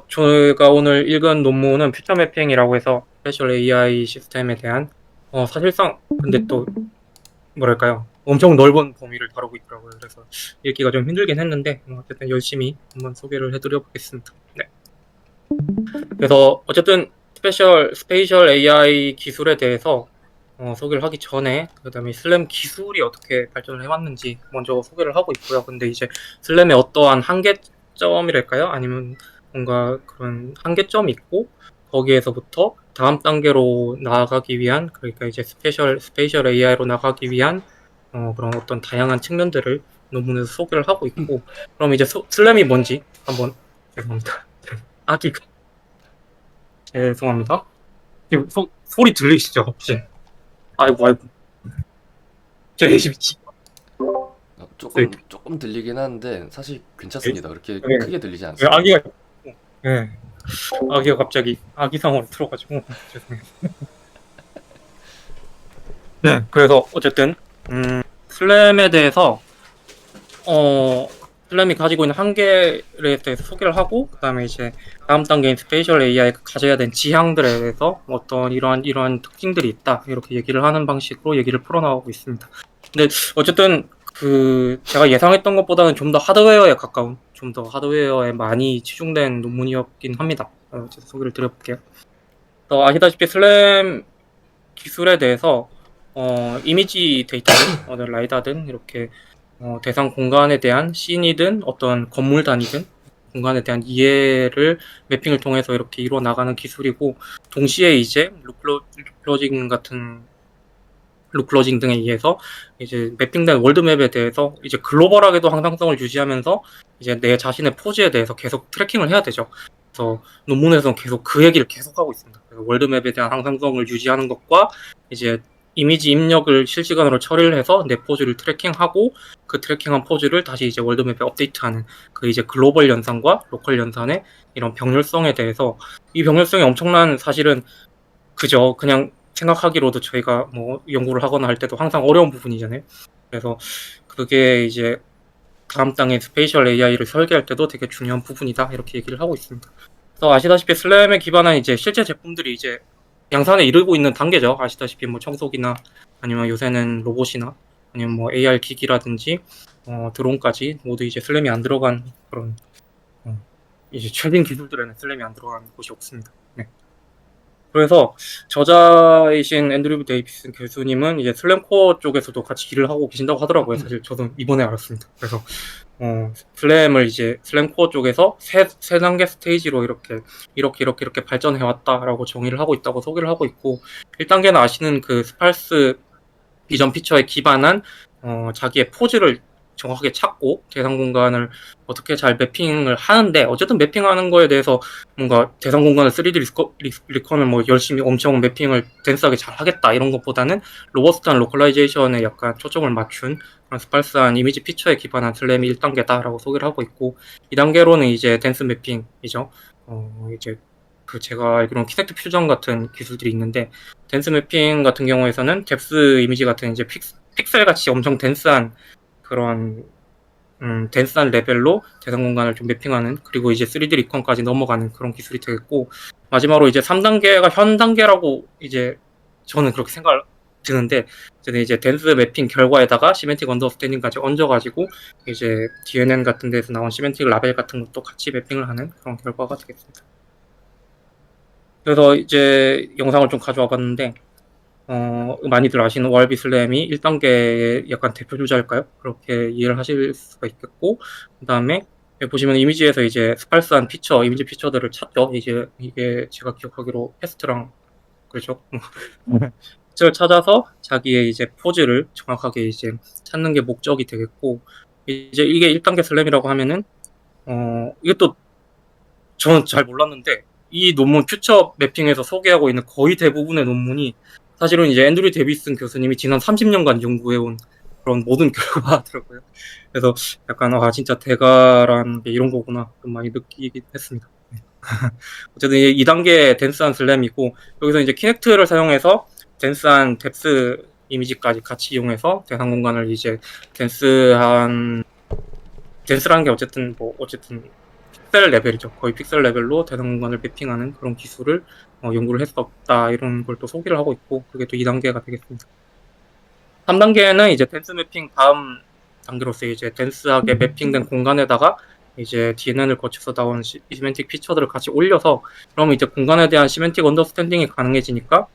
저희가 오늘 읽은 논문은 퓨처 매핑이라고 해서 스페셜 AI 시스템에 대한 사실상 근데 또 뭐랄까요 엄청 넓은 범위를 다루고 있더라고요. 그래서 읽기가 좀 힘들긴 했는데 어쨌든 열심히 한번 소개를 해드려 보겠습니다. 네. 그래서 어쨌든 스페셜 AI 기술에 대해서 소개를 하기 전에 그다음에 슬램 기술이 어떻게 발전을 해왔는지 먼저 소개를 하고 있고요. 근데 이제 슬램의 어떠한 한계점이랄까요? 아니면 뭔가 그런 한계점이 있고 거기에서부터 다음 단계로 나아가기 위한 그러니까 이제 스페셜 AI로 나가기 위한 그런 어떤 다양한 측면들을 논문에서 소개를 하고 있고 그럼 이제 슬램이 뭔지 한번 죄송합니다. 아기 죄송합니다. 지금 소리 들리시죠 혹시? 아이고 저 ACBC 조금 들리긴 하는데 사실 괜찮습니다. 그렇게 크게 들리지 않습니다. 아기가 예 아기가 갑자기 아기상으로 들어가지고 죄송해요. 네 그래서 어쨌든 슬램에 대해서 어 슬램이 가지고 있는 한계에 대해서 소개를 하고 그다음에 이제 다음 단계인 스페이셜 AI가 가져야 되는 지향들에 대해서 어떤 이러한 특징들이 있다 이렇게 얘기를 하는 방식으로 얘기를 풀어나가고 있습니다. 근데 어쨌든 그 제가 예상했던 것보다는 좀 더 하드웨어에 가까운 좀 더 하드웨어에 많이 치중된 논문이었긴 합니다. 소개를 드려볼게요. 아시다시피 슬램 기술에 대해서 이미지 데이터든 라이다든 이렇게 대상 공간에 대한 씬이든 어떤 건물 단위든 공간에 대한 이해를 매핑을 통해서 이렇게 이루어 나가는 기술이고 동시에 이제 룩클로징 등에 의해서 이제 매핑된 월드맵에 대해서 이제 글로벌하게도 항상성을 유지하면서 이제 내 자신의 포즈에 대해서 계속 트래킹을 해야 되죠. 그래서 논문에서는 계속 그 얘기를 계속 하고 있습니다. 월드맵에 대한 항상성을 유지하는 것과 이제 이미지 입력을 실시간으로 처리를 해서 내 포즈를 트래킹하고 그 트래킹한 포즈를 다시 이제 월드맵에 업데이트하는 그 이제 글로벌 연산과 로컬 연산의 이런 병렬성에 대해서 이 병렬성이 엄청난 사실은 그죠. 그냥 생각하기로도 저희가 뭐 연구를 하거나 할 때도 항상 어려운 부분이잖아요. 그래서 그게 이제 다음 땅의 스페이셜 AI를 설계할 때도 되게 중요한 부분이다 이렇게 얘기를 하고 있습니다. 그래서 아시다시피 슬램에 기반한 이제 실제 제품들이 이제 양산에 이르고 있는 단계죠. 아시다시피 뭐 청소기나 아니면 요새는 로봇이나 아니면 뭐 AR 기기라든지 드론까지 모두 이제 슬램이 안 들어간 그런 이제 최신 기술들에는 슬램이 안 들어간 곳이 없습니다. 네. 그래서 저자이신 앤드류 데이비슨 교수님은 이제 슬램코어 쪽에서도 같이 일을 하고 계신다고 하더라고요. 사실 저도 이번에 알았습니다. 그래서 슬램을 이제 슬램코어 쪽에서 세 단계 스테이지로 이렇게 발전해 왔다라고 정의를 하고 있다고 소개를 하고 있고 1단계는 아시는 그 스팔스 비전 피처에 기반한 자기의 포즈를 정확하게 찾고 대상 공간을 어떻게 잘 매핑을 하는데 어쨌든 매핑하는 거에 대해서 뭔가 대상 공간을 3D 리컨을 뭐 열심히 엄청 매핑을 댄스하게 잘 하겠다 이런 것보다는 로버스트한 로컬라이제이션에 약간 초점을 맞춘 그런 스팔스한 이미지 피처에 기반한 슬램이 1단계다라고 소개를 하고 있고 2단계로는 이제 댄스 매핑이죠. 이제 그 제가 알기로는 키넥트 퓨전 같은 기술들이 있는데 댄스 매핑 같은 경우에서는 뎁스 이미지 같은 이제 픽셀 같이 엄청 덴스한 그런 덴스한 레벨로 대상 공간을 좀 매핑하는 그리고 이제 3D 리컨까지 넘어가는 그런 기술이 되겠고 마지막으로 이제 3단계가 현 단계라고 이제 저는 그렇게 생각을 드는데 저는 이제 댄스 매핑 결과에다가 시멘틱 언더스탠딩까지 얹어가지고 이제 DNN 같은 데서 나온 시멘틱 라벨 같은 것도 같이 매핑을 하는 그런 결과가 되겠습니다. 그래서 이제 영상을 좀 가져와 봤는데 많이들 아시는 월비 슬램이 1단계의 약간 대표 주자일까요? 그렇게 이해를 하실 수가 있겠고, 그 다음에 보시면 이미지에서 이제 스팔스한 이미지 피처들을 찾죠. 이게 제가 기억하기로 패스트랑, 그렇죠? 피처를 찾아서 자기의 이제 포즈를 정확하게 이제 찾는 게 목적이 되겠고, 이제 이게 1단계 슬램이라고 하면은, 이것도 저는 잘 몰랐는데, 이 논문 퓨처 매핑에서 소개하고 있는 거의 대부분의 논문이 사실은 이제 앤드류 데비슨 교수님이 지난 30년간 연구해온 그런 모든 결과더라고요. 그래서 약간 진짜 대가라는 게 이런 거구나 좀 많이 느끼긴 했습니다. 어쨌든 2단계 댄스한 슬램이고 여기서 이제 키넥트를 사용해서 댄스한 뎁스 이미지까지 같이 이용해서 대상 공간을 이제 댄스라는 게 어쨌든 픽셀 레벨이죠. 거의 픽셀 레벨로 대상 공간을 매핑하는 그런 기술을 연구를 했었다. 이런 걸 또 소개를 하고 있고, 그게 또 2단계가 되겠습니다. 3단계는 이제 댄스 매핑 다음 단계로서 이제 댄스하게 매핑된 공간에다가 이제 DNN을 거쳐서 나온 시멘틱 피처들을 같이 올려서, 그러면 이제 공간에 대한 시멘틱 언더스탠딩이 가능해지니까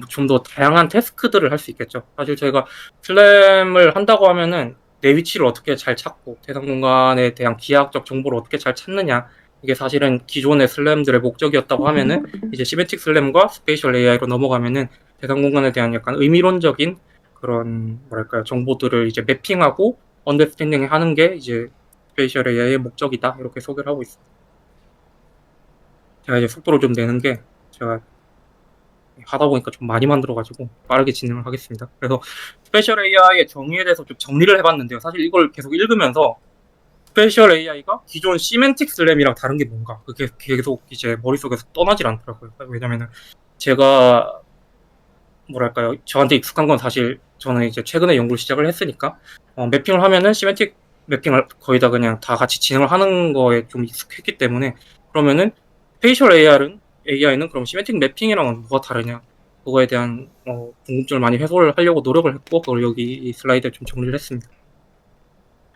좀 더 다양한 태스크들을 할 수 있겠죠. 사실 저희가 슬램을 한다고 하면은 내 위치를 어떻게 잘 찾고 대상 공간에 대한 기하학적 정보를 어떻게 잘 찾느냐, 이게 사실은 기존의 슬램들의 목적이었다고 하면은, 이제 시멘틱 슬램과 스페이셜 AI로 넘어가면은 대상 공간에 대한 약간 의미론적인 그런 뭐랄까요, 정보들을 이제 매핑하고 언더스탠딩 하는 게 이제 스페이셜 AI의 목적이다, 이렇게 소개를 하고 있습니다. 제가 이제 속도를 좀 내는 게, 제가 하다 보니까 좀 많이 만들어가지고 빠르게 진행을 하겠습니다. 그래서 스페셜 AI의 정의에 대해서 좀 정리를 해봤는데요. 사실 이걸 계속 읽으면서 스페셜 AI가 기존 시멘틱 슬램이랑 다른 게 뭔가, 그게 계속 이제 머릿속에서 떠나질 않더라고요. 왜냐면은 제가 뭐랄까요, 저한테 익숙한 건 사실 저는 이제 최근에 연구를 시작을 했으니까 매핑을 하면은 시멘틱 매핑을 거의 다 그냥 다 같이 진행을 하는 거에 좀 익숙했기 때문에, 그러면은 스페이셜 AI는 그럼 시멘틱 매핑이랑은 뭐가 다르냐, 그거에 대한 궁금증을 많이 해소를 하려고 노력을 했고, 그걸 여기 이 슬라이드에 좀 정리를 했습니다.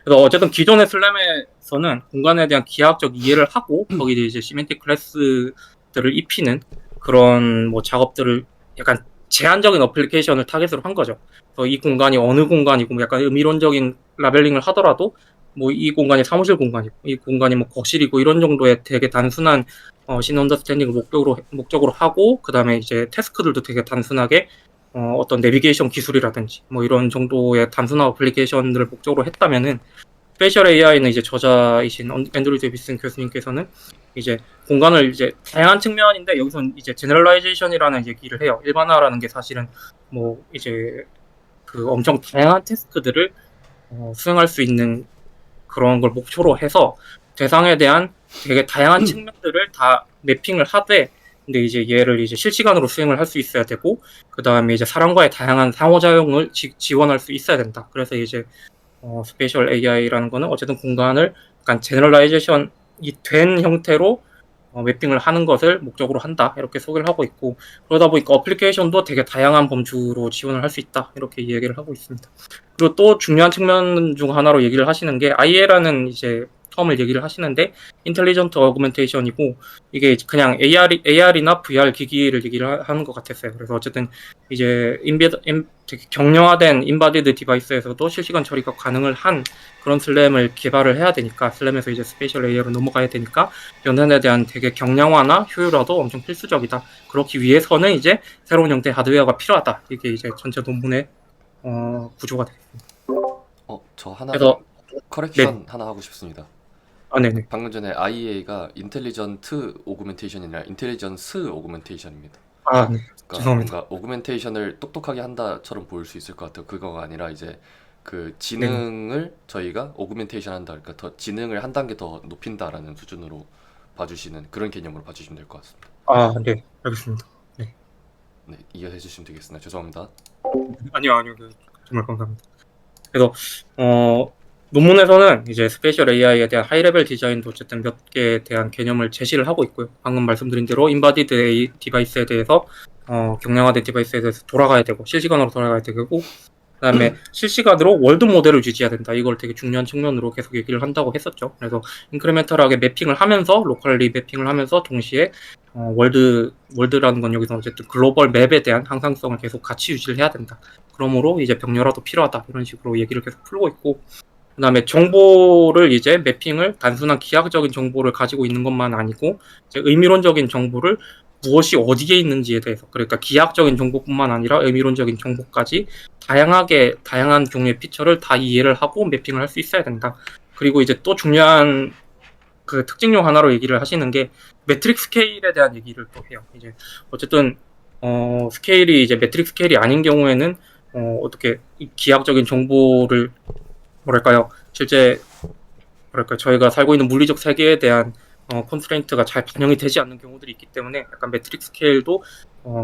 그래서 어쨌든 기존의 슬램에서는 공간에 대한 기하학적 이해를 하고 거기에 이제 시멘틱 클래스들을 입히는 그런 뭐 작업들을 약간 제한적인 어플리케이션을 타겟으로 한 거죠. 그래서 이 공간이 어느 공간이고, 약간 의미론적인 라벨링을 하더라도 뭐 이 공간이 사무실 공간이고 이 공간이 뭐 거실이고, 이런 정도의 되게 단순한 씬 언더스탠딩을 목적으로 하고, 그 다음에 이제 태스크들도 되게 단순하게 어떤 내비게이션 기술이라든지 뭐 이런 정도의 단순한 어플리케이션들을 목적으로 했다면은, 스페셜 AI는 이제 저자이신 앤드류 데비슨 교수님께서는 이제 공간을 이제 다양한 측면인데, 여기서는 이제 제너럴라이제이션이라는 얘기를 해요. 일반화라는 게 사실은 뭐 이제 그 엄청 다양한 태스크들을 수행할 수 있는 그런 걸 목표로 해서 대상에 대한 되게 다양한 측면들을 다 매핑을 하되, 근데 이제 얘를 이제 실시간으로 수행을 할 수 있어야 되고, 그 다음에 이제 사람과의 다양한 상호작용을 지원할 수 있어야 된다. 그래서 이제 스페셜 AI라는 거는 어쨌든 공간을 약간 제너럴라이제이션이 된 형태로 매핑을 하는 것을 목적으로 한다, 이렇게 소개를 하고 있고, 그러다 보니까 어플리케이션도 되게 다양한 범주로 지원을 할 수 있다, 이렇게 얘기를 하고 있습니다. 그리고 또 중요한 측면 중 하나로 얘기를 하시는 게 IA라는 이제 텀을 얘기를 하시는데, 인텔리전트 어그멘테이션이고, 이게 그냥 AR이나 VR 기기를 얘기를 하는 것 같았어요. 그래서 어쨌든 이제 되게 경량화된 인바디드 디바이스에서도 실시간 처리가 가능을 한 그런 슬램을 개발을 해야 되니까, 슬램에서 이제 스페셜 AI로 넘어가야 되니까 연산에 대한 되게 경량화나 효율화도 엄청 필수적이다. 그렇기 위해서는 이제 새로운 형태의 하드웨어가 필요하다. 이게 이제 전체 논문의 구조가 되겠습니다. 저 하나 그래서 커렉션 하나 하고 싶습니다. 네네. 방금 전에 IA가 인텔리전트 오그멘테이션이 아니라 인텔리전스 오그멘테이션입니다. 네. 그러니까 죄송합니다. 뭔가 오그멘테이션을 똑똑하게 한다처럼 보일 수 있을 것 같아요. 그거가 아니라 이제 그 지능을 저희가 오그멘테이션 한다, 그러니까 더 지능을 한 단계 더 높인다라는 수준으로 봐주시는 그런 개념으로 봐주시면 될 것 같습니다. 네. 알겠습니다. 네, 이해해 주시면 되겠습니다. 죄송합니다. 아니요. 정말 감사합니다. 그래서 논문에서는 이제 스페셜 AI에 대한 하이레벨 디자인도 어쨌든 몇 개에 대한 개념을 제시를 하고 있고요. 방금 말씀드린 대로 인바디드 AI 디바이스에 대해서 경량화된 디바이스에 대해서 돌아가야 되고, 실시간으로 돌아가야 되고, 그다음에 실시간으로 월드 모델을 유지해야 된다. 이걸 되게 중요한 측면으로 계속 얘기를 한다고 했었죠. 그래서 인크리멘탈하게 매핑을 하면서, 로컬리 매핑을 하면서 동시에 월드라는 건 여기서 어쨌든 글로벌 맵에 대한 항상성을 계속 같이 유지를 해야 된다. 그러므로 이제 병렬화도 필요하다, 이런 식으로 얘기를 계속 풀고 있고, 그다음에 정보를 이제 매핑을 단순한 기하학적인 정보를 가지고 있는 것만 아니고, 이제 의미론적인 정보를 무엇이 어디에 있는지에 대해서, 그러니까 기하학적인 정보뿐만 아니라 의미론적인 정보까지 다양한 종류의 피처를 다 이해를 하고 매핑을 할 수 있어야 된다. 그리고 이제 또 중요한 그 특징용 하나로 얘기를 하시는 게 매트릭 스케일에 대한 얘기를 또 해요. 이제 어쨌든 스케일이 이제 매트릭 스케일이 아닌 경우에는 어떻게 기하학적인 정보를 뭐랄까요, 실제 뭐랄까 저희가 살고 있는 물리적 세계에 대한 컨스트레인트가 잘 반영이 되지 않는 경우들이 있기 때문에 약간 매트릭 스케일도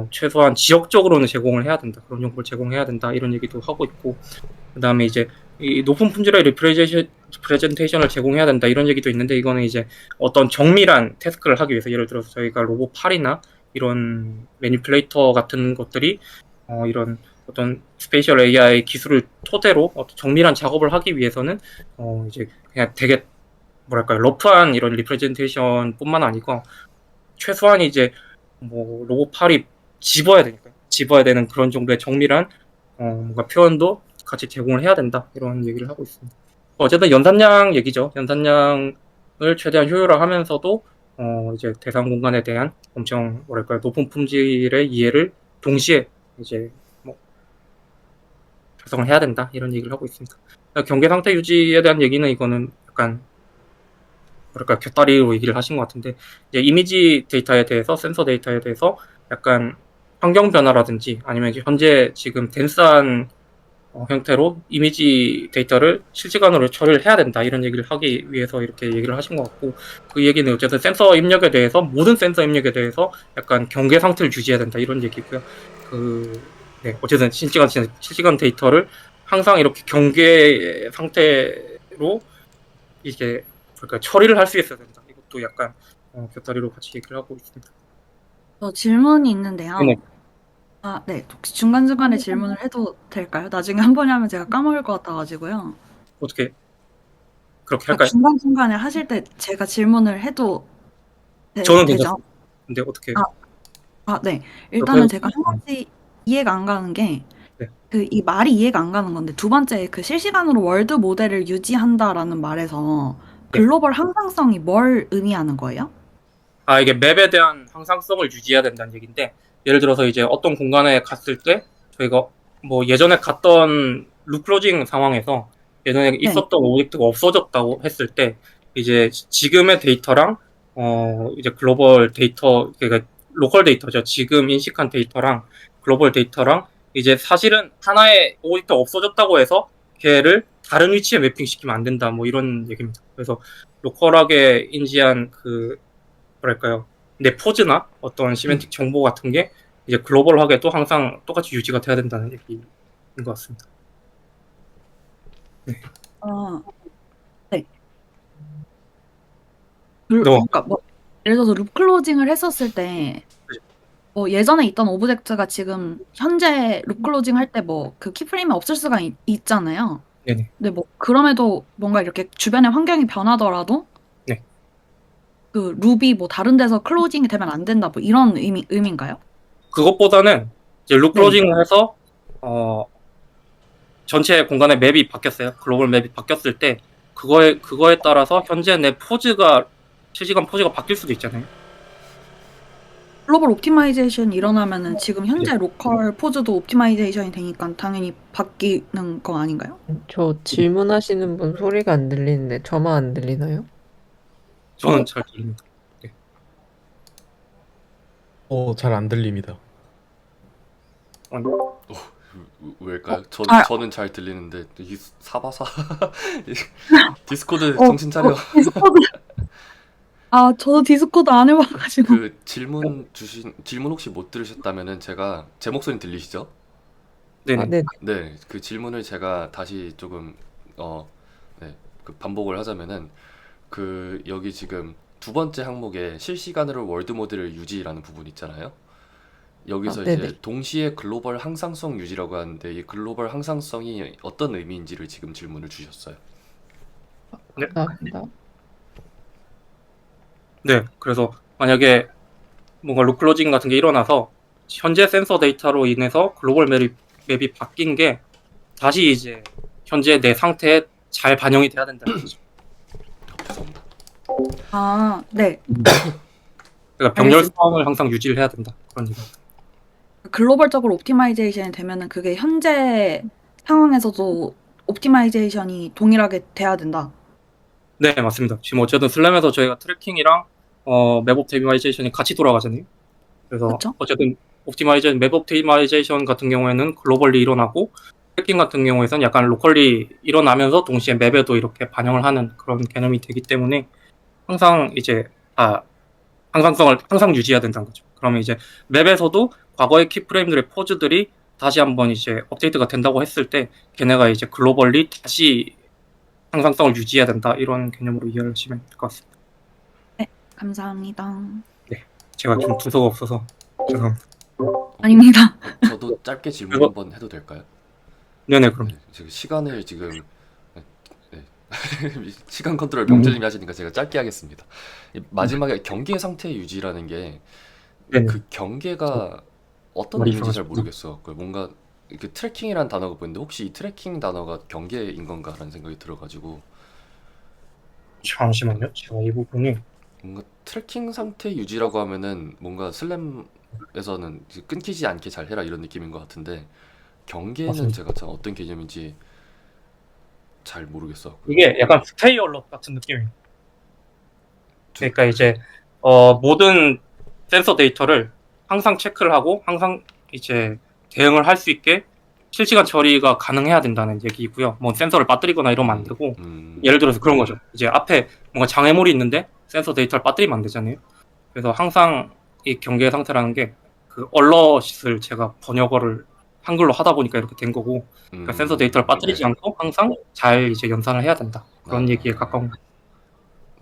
최소한 지역적으로는 제공을 해야 된다. 그런 정보를 제공해야 된다. 이런 얘기도 하고 있고, 그 다음에 이제 이 높은 품질의 리프레젠테이션을 제공해야 된다. 이런 얘기도 있는데, 이거는 이제 어떤 정밀한 태스크를 하기 위해서, 예를 들어서 저희가 로봇 팔이나 이런 매니플레이터 같은 것들이 이런 어떤 스페이셜 AI 기술을 토대로 어떤 정밀한 작업을 하기 위해서는 이제 그냥 되게 뭐랄까요, 러프한 이런 리프레젠테이션 뿐만 아니고 최소한 이제 뭐 로봇 팔이 집어야 되는 그런 정도의 정밀한 뭔가 표현도 같이 제공을 해야 된다, 이런 얘기를 하고 있습니다. 어쨌든 연산량 얘기죠. 연산량을 최대한 효율화하면서도 이제 대상 공간에 대한 엄청 뭐랄까요, 높은 품질의 이해를 동시에 이제 뭐 달성을 해야 된다, 이런 얘기를 하고 있습니다. 경계 상태 유지에 대한 얘기는 이거는 약간 뭐랄까 곁다리로 얘기를 하신 것 같은데, 이제 이미지 데이터에 대해서, 센서 데이터에 대해서 약간 환경 변화라든지 아니면 현재 지금 덴스한 형태로 이미지 데이터를 실시간으로 처리를 해야 된다, 이런 얘기를 하기 위해서 이렇게 얘기를 하신 것 같고, 그 얘기는 어쨌든 센서 입력에 대해서, 모든 센서 입력에 대해서 약간 경계 상태를 유지해야 된다, 이런 얘기고요. 네, 어쨌든 실시간 데이터를 항상 이렇게 경계 상태로 이제 그러니까 처리를 할 수 있어야 된다. 이것도 약간 곁다리로 같이 얘기를 하고 있습니다. 질문이 있는데요. 네네. 네. 혹시 중간중간에 질문을 해도 될까요? 나중에 한 번에 하면 제가 까먹을 것 같아가지고요. 어떻게 그렇게 그러니까 할까요? 중간중간에 하실 때 제가 질문을 해도 저는 되죠? 괜찮습니다. 근데 어떻게 네. 그렇게 일단은 제가 한 가지 이해가 안 가는 게, 네. 이 말이 이해가 안 가는 건데, 두 번째 그 실시간으로 월드 모델을 유지한다라는 말에서 네. 글로벌 항상성이 뭘 의미하는 거예요? 이게 맵에 대한 항상성을 유지해야 된다는 얘기인데, 예를 들어서 이제 어떤 공간에 갔을 때 저희가 뭐 예전에 갔던 루클로징 상황에서 예전에 있었던 오브젝트가 없어졌다고 했을 때, 이제 지금의 데이터랑 이제 글로벌 데이터, 그러니까 로컬 데이터죠. 지금 인식한 데이터랑 글로벌 데이터랑 이제 사실은 하나의 오브젝트가 없어졌다고 해서 걔를 다른 위치에 매핑시키면 안 된다, 뭐 이런 얘기입니다. 그래서 로컬하게 인지한 뭐랄까요, 내 포즈나 어떤 시멘틱 정보 같은 게 이제 글로벌하게도 항상 똑같이 유지가 돼야 된다는 얘기인 것 같습니다. 네. 네. 그러니까 뭐 예를 들어서 룹 클로징을 했었을 때, 뭐 예전에 있던 오브젝트가 지금 현재 룹 클로징 할 때 뭐 그 키프레임이 없을 수가 있잖아요. 네네. 근데 뭐 그럼에도 뭔가 이렇게 주변의 환경이 변하더라도 네. 그 룹이 뭐 다른 데서 클로징이 되면 안 된다, 뭐 이런 의미인가요? 그것보다는 이제 루클로징을 해서 전체 공간의 맵이 바뀌었어요. 글로벌 맵이 바뀌었을 때 그거에 따라서 현재 내 포즈가, 실시간 포즈가 바뀔 수도 있잖아요. 글로벌 옵티마이제이션이 일어나면은 지금 현재 로컬 포즈도 옵티마이제이션이 되니까 당연히 바뀌는 거 아닌가요? 저 질문하시는 분 소리가 안 들리는데 저만 안 들리나요? 저는 잘 들립니다. 잘 안 들립니다. 왜일까요? 아. 저는 잘 들리는데 이 사바사 디스코드 정신 차려. 디스코드. 저도 디스코드 안 해봐가지고. 그 질문 혹시 못 들으셨다면은 제가 제 목소리 들리시죠? 네네. 네. 네, 그 질문을 제가 다시 조금 그 반복을 하자면은, 그 여기 지금 두 번째 항목에 실시간으로 월드 모델을 유지라는 부분 있잖아요. 여기서 이제 네네. 동시에 글로벌 항상성 유지라고 하는데, 이 글로벌 항상성이 어떤 의미인지를 지금 질문을 주셨어요. 감사합니다. 네, 그래서 만약에 뭔가 루클로징 같은 게 일어나서 현재 센서 데이터로 인해서 글로벌 맵이 바뀐 게 다시 이제 현재 내 상태에 잘 반영이 돼야 된다는 거죠. 죄송합니다. 네. 그러니까 병렬성을 항상 유지를 해야 된다, 그런 얘기입니다. 글로벌적으로 옵티마이제이션이 되면은 그게 현재 상황에서도 옵티마이제이션이 동일하게 돼야 된다. 네, 맞습니다. 지금 어쨌든 슬램에서 저희가 트래킹이랑 맵 옵티마이제이션이 같이 돌아가잖아요. 그래서 그쵸? 어쨌든 맵 옵티마이제이션 같은 경우에는 글로벌리 일어나고, 트래킹 같은 경우에는 약간 로컬리 일어나면서 동시에 맵에도 이렇게 반영을 하는 그런 개념이 되기 때문에 항상 이제 다 항상성을 항상 유지해야 된다는 거죠. 그러면 이제 맵에서도 과거의 키프레임들의 포즈들이 다시 한번 이제 업데이트가 된다고 했을 때 걔네가 이제 글로벌리 다시 항상성을 유지해야 된다 이런 개념으로 이해하시면 될 것 같습니다. 감사합니다. 제가 좀 두서가 없어서 죄송합니다. 아닙니다. 저도 짧게 질문 그거- 한번 해도 될까요? 네네 그럼 네, 지금 시간을 지금 네. 시간 컨트롤 병철님이 하시니까 제가 짧게 하겠습니다. 마지막에 경계 상태 유지라는 게 네네. 그 경계가 어떤 머리 의미인지 잘 이상하시구나. 모르겠어. 그 뭔가 그 트래킹이라는 단어가 보이는데 혹시 이 트래킹 단어가 경계인 건가라는 생각이 들어가지고 잠시만요. 제가 이 부분이 뭔가 트래킹 상태 유지라고 하면은 뭔가 슬램에서는 이제 끊기지 않게 잘 해라 이런 느낌인 것 같은데 경계는 맞습니다. 제가 참 어떤 개념인지 잘 모르겠어. 이게 약간 스테이 얼럿 같은 느낌이에요. 그러니까 이제 모든 센서 데이터를 항상 체크를 하고 항상 이제 대응을 할 수 있게 실시간 처리가 가능해야 된다는 얘기고요. 뭐 센서를 빠뜨리거나 이러면 안 되고 예를 들어서 그런 거죠. 이제 앞에 뭔가 장애물이 있는데 센서 데이터를 빠뜨리면 안 되잖아요. 그래서 항상 이 경계 상태라는 게 그 얼럿을 제가 번역어를 한글로 하다 보니까 이렇게 된 거고 그러니까 센서 데이터를 빠뜨리지 네. 않고 항상 잘 이제 연산을 해야 된다. 그런 아. 얘기에 가까운 거.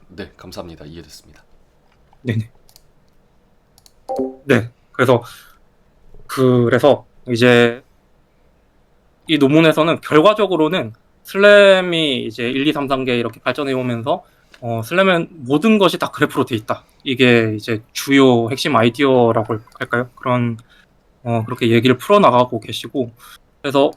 네, 감사합니다. 이해됐습니다. 네네. 네. 그래서 이제 이 논문에서는 결과적으로는 슬램이 이제 1, 2, 3 단계 이렇게 발전해 오면서 슬램은 모든 것이 다 그래프로 돼 있다. 이게 이제 주요 핵심 아이디어라고 할까요? 그렇게 얘기를 풀어 나가고 계시고 그래서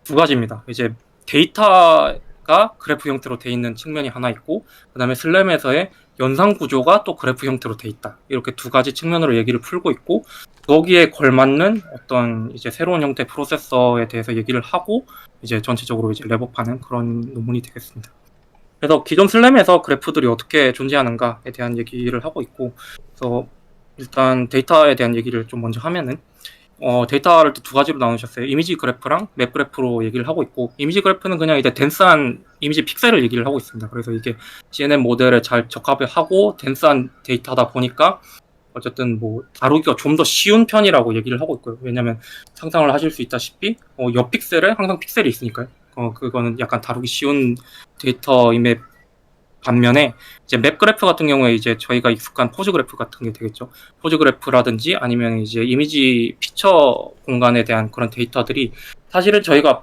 두 가지입니다. 이제 데이터가 그래프 형태로 돼 있는 측면이 하나 있고 그다음에 슬램에서의 연산 구조가 또 그래프 형태로 돼 있다. 이렇게 두 가지 측면으로 얘기를 풀고 있고 거기에 걸맞는 어떤 이제 새로운 형태 프로세서에 대해서 얘기를 하고 이제 전체적으로 이제 랩업하는 그런 논문이 되겠습니다. 그래서 기존 슬램에서 그래프들이 어떻게 존재하는가에 대한 얘기를 하고 있고 그래서 일단 데이터에 대한 얘기를 좀 먼저 하면은 데이터를 또 두 가지로 나누셨어요. 이미지 그래프랑 맵 그래프로 얘기를 하고 있고 이미지 그래프는 그냥 이제 덴스한 이미지 픽셀을 얘기를 하고 있습니다. 그래서 이게 CNN 모델에 잘 적합을 하고 덴스한 데이터다 보니까 어쨌든 뭐 다루기가 좀 더 쉬운 편이라고 얘기를 하고 있고요. 왜냐면 상상을 하실 수 있다시피 옆 픽셀에 항상 픽셀이 있으니까요. 그거는 약간 다루기 쉬운 데이터임에 반면에 이제 맵 그래프 같은 경우에 이제 저희가 익숙한 포즈 그래프 같은 게 되겠죠. 포즈 그래프라든지 아니면 이제 이미지 피처 공간에 대한 그런 데이터들이 사실은 저희가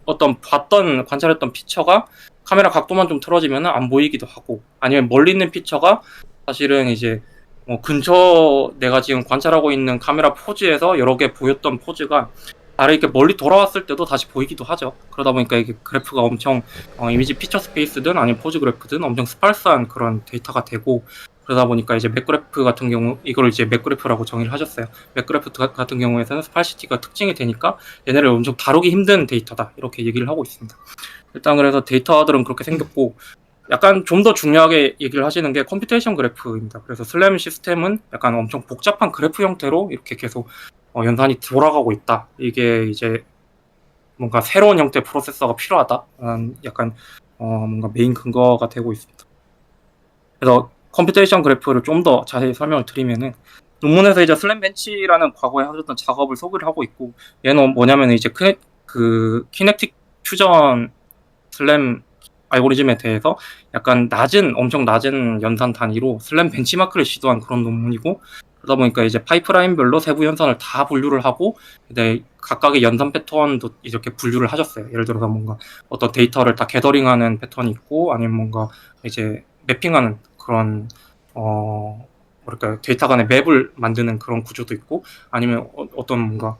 봤던 관찰했던 피처가 카메라 각도만 좀 틀어지면 안 보이기도 하고 아니면 멀리 있는 피처가 사실은 이제 근처 내가 지금 관찰하고 있는 카메라 포즈에서 여러 개 보였던 포즈가 나를 이렇게 멀리 돌아왔을 때도 다시 보이기도 하죠. 그러다 보니까 이게 그래프가 엄청 이미지 피처 스페이스든 아니면 포즈 그래프든 엄청 스팔스한 그런 데이터가 되고 그러다 보니까 이제 맥 그래프 같은 경우 이걸 이제 맥 그래프라고 정의를 하셨어요. 맥 그래프 같은 경우에서는 스팔시티가 특징이 되니까 얘네를 엄청 다루기 힘든 데이터다 이렇게 얘기를 하고 있습니다. 일단 그래서 데이터들은 그렇게 생겼고 약간 좀 더 중요하게 얘기를 하시는 게 컴퓨테이션 그래프입니다. 그래서 슬램 시스템은 약간 엄청 복잡한 그래프 형태로 이렇게 계속 연산이 돌아가고 있다. 이게 이제 뭔가 새로운 형태의 프로세서가 필요하다. 약간 뭔가 메인 근거가 되고 있습니다. 그래서 컴퓨테이션 그래프를 좀 더 자세히 설명을 드리면은 논문에서 이제 슬램 벤치라는 과거에 하셨던 작업을 소개를 하고 있고 얘는 뭐냐면 이제 키넥틱 퓨전 슬램 알고리즘에 대해서 약간 엄청 낮은 연산 단위로 슬램 벤치마크를 시도한 그런 논문이고 그러다 보니까 이제 파이프라인별로 세부 연산을 다 분류를 하고 각각의 연산 패턴도 이렇게 분류를 하셨어요. 예를 들어서 뭔가 어떤 데이터를 다 게더링하는 패턴이 있고 아니면 뭔가 이제 매핑하는 그런 뭐랄까요 데이터 간의 맵을 만드는 그런 구조도 있고 아니면 어떤 뭔가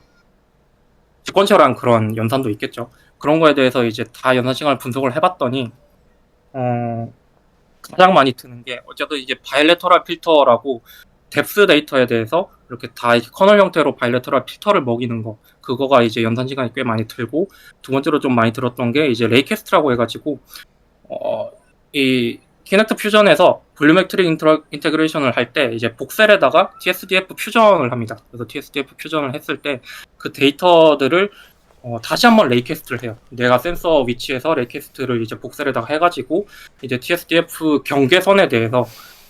시퀀셜한 그런 연산도 있겠죠. 그런 거에 대해서 이제 다 연산 시간을 분석을 해봤더니 가장 많이 드는 게 어쨌든 이제 바이레터럴 필터라고 뎁스 데이터에 대해서 이렇게 다 이렇게 커널 형태로 바이레터럴 필터를 먹이는 거 그거가 이제 연산 시간이 꽤 많이 들고 두 번째로 좀 많이 들었던 게 이제 레이캐스트라고 해가지고 이 키넥트 퓨전에서 볼륨메트릭 인테그레이션을 할 때 이제 복셀에다가 TSDF 퓨전을 합니다. 그래서 TSDF 퓨전을 했을 때 그 데이터들을 다시 한번 레이캐스트를 해요. 내가 센서 위치에서 레이캐스트를 이제 복셀에다가 해가지고 이제 TSDF 경계선에 대해서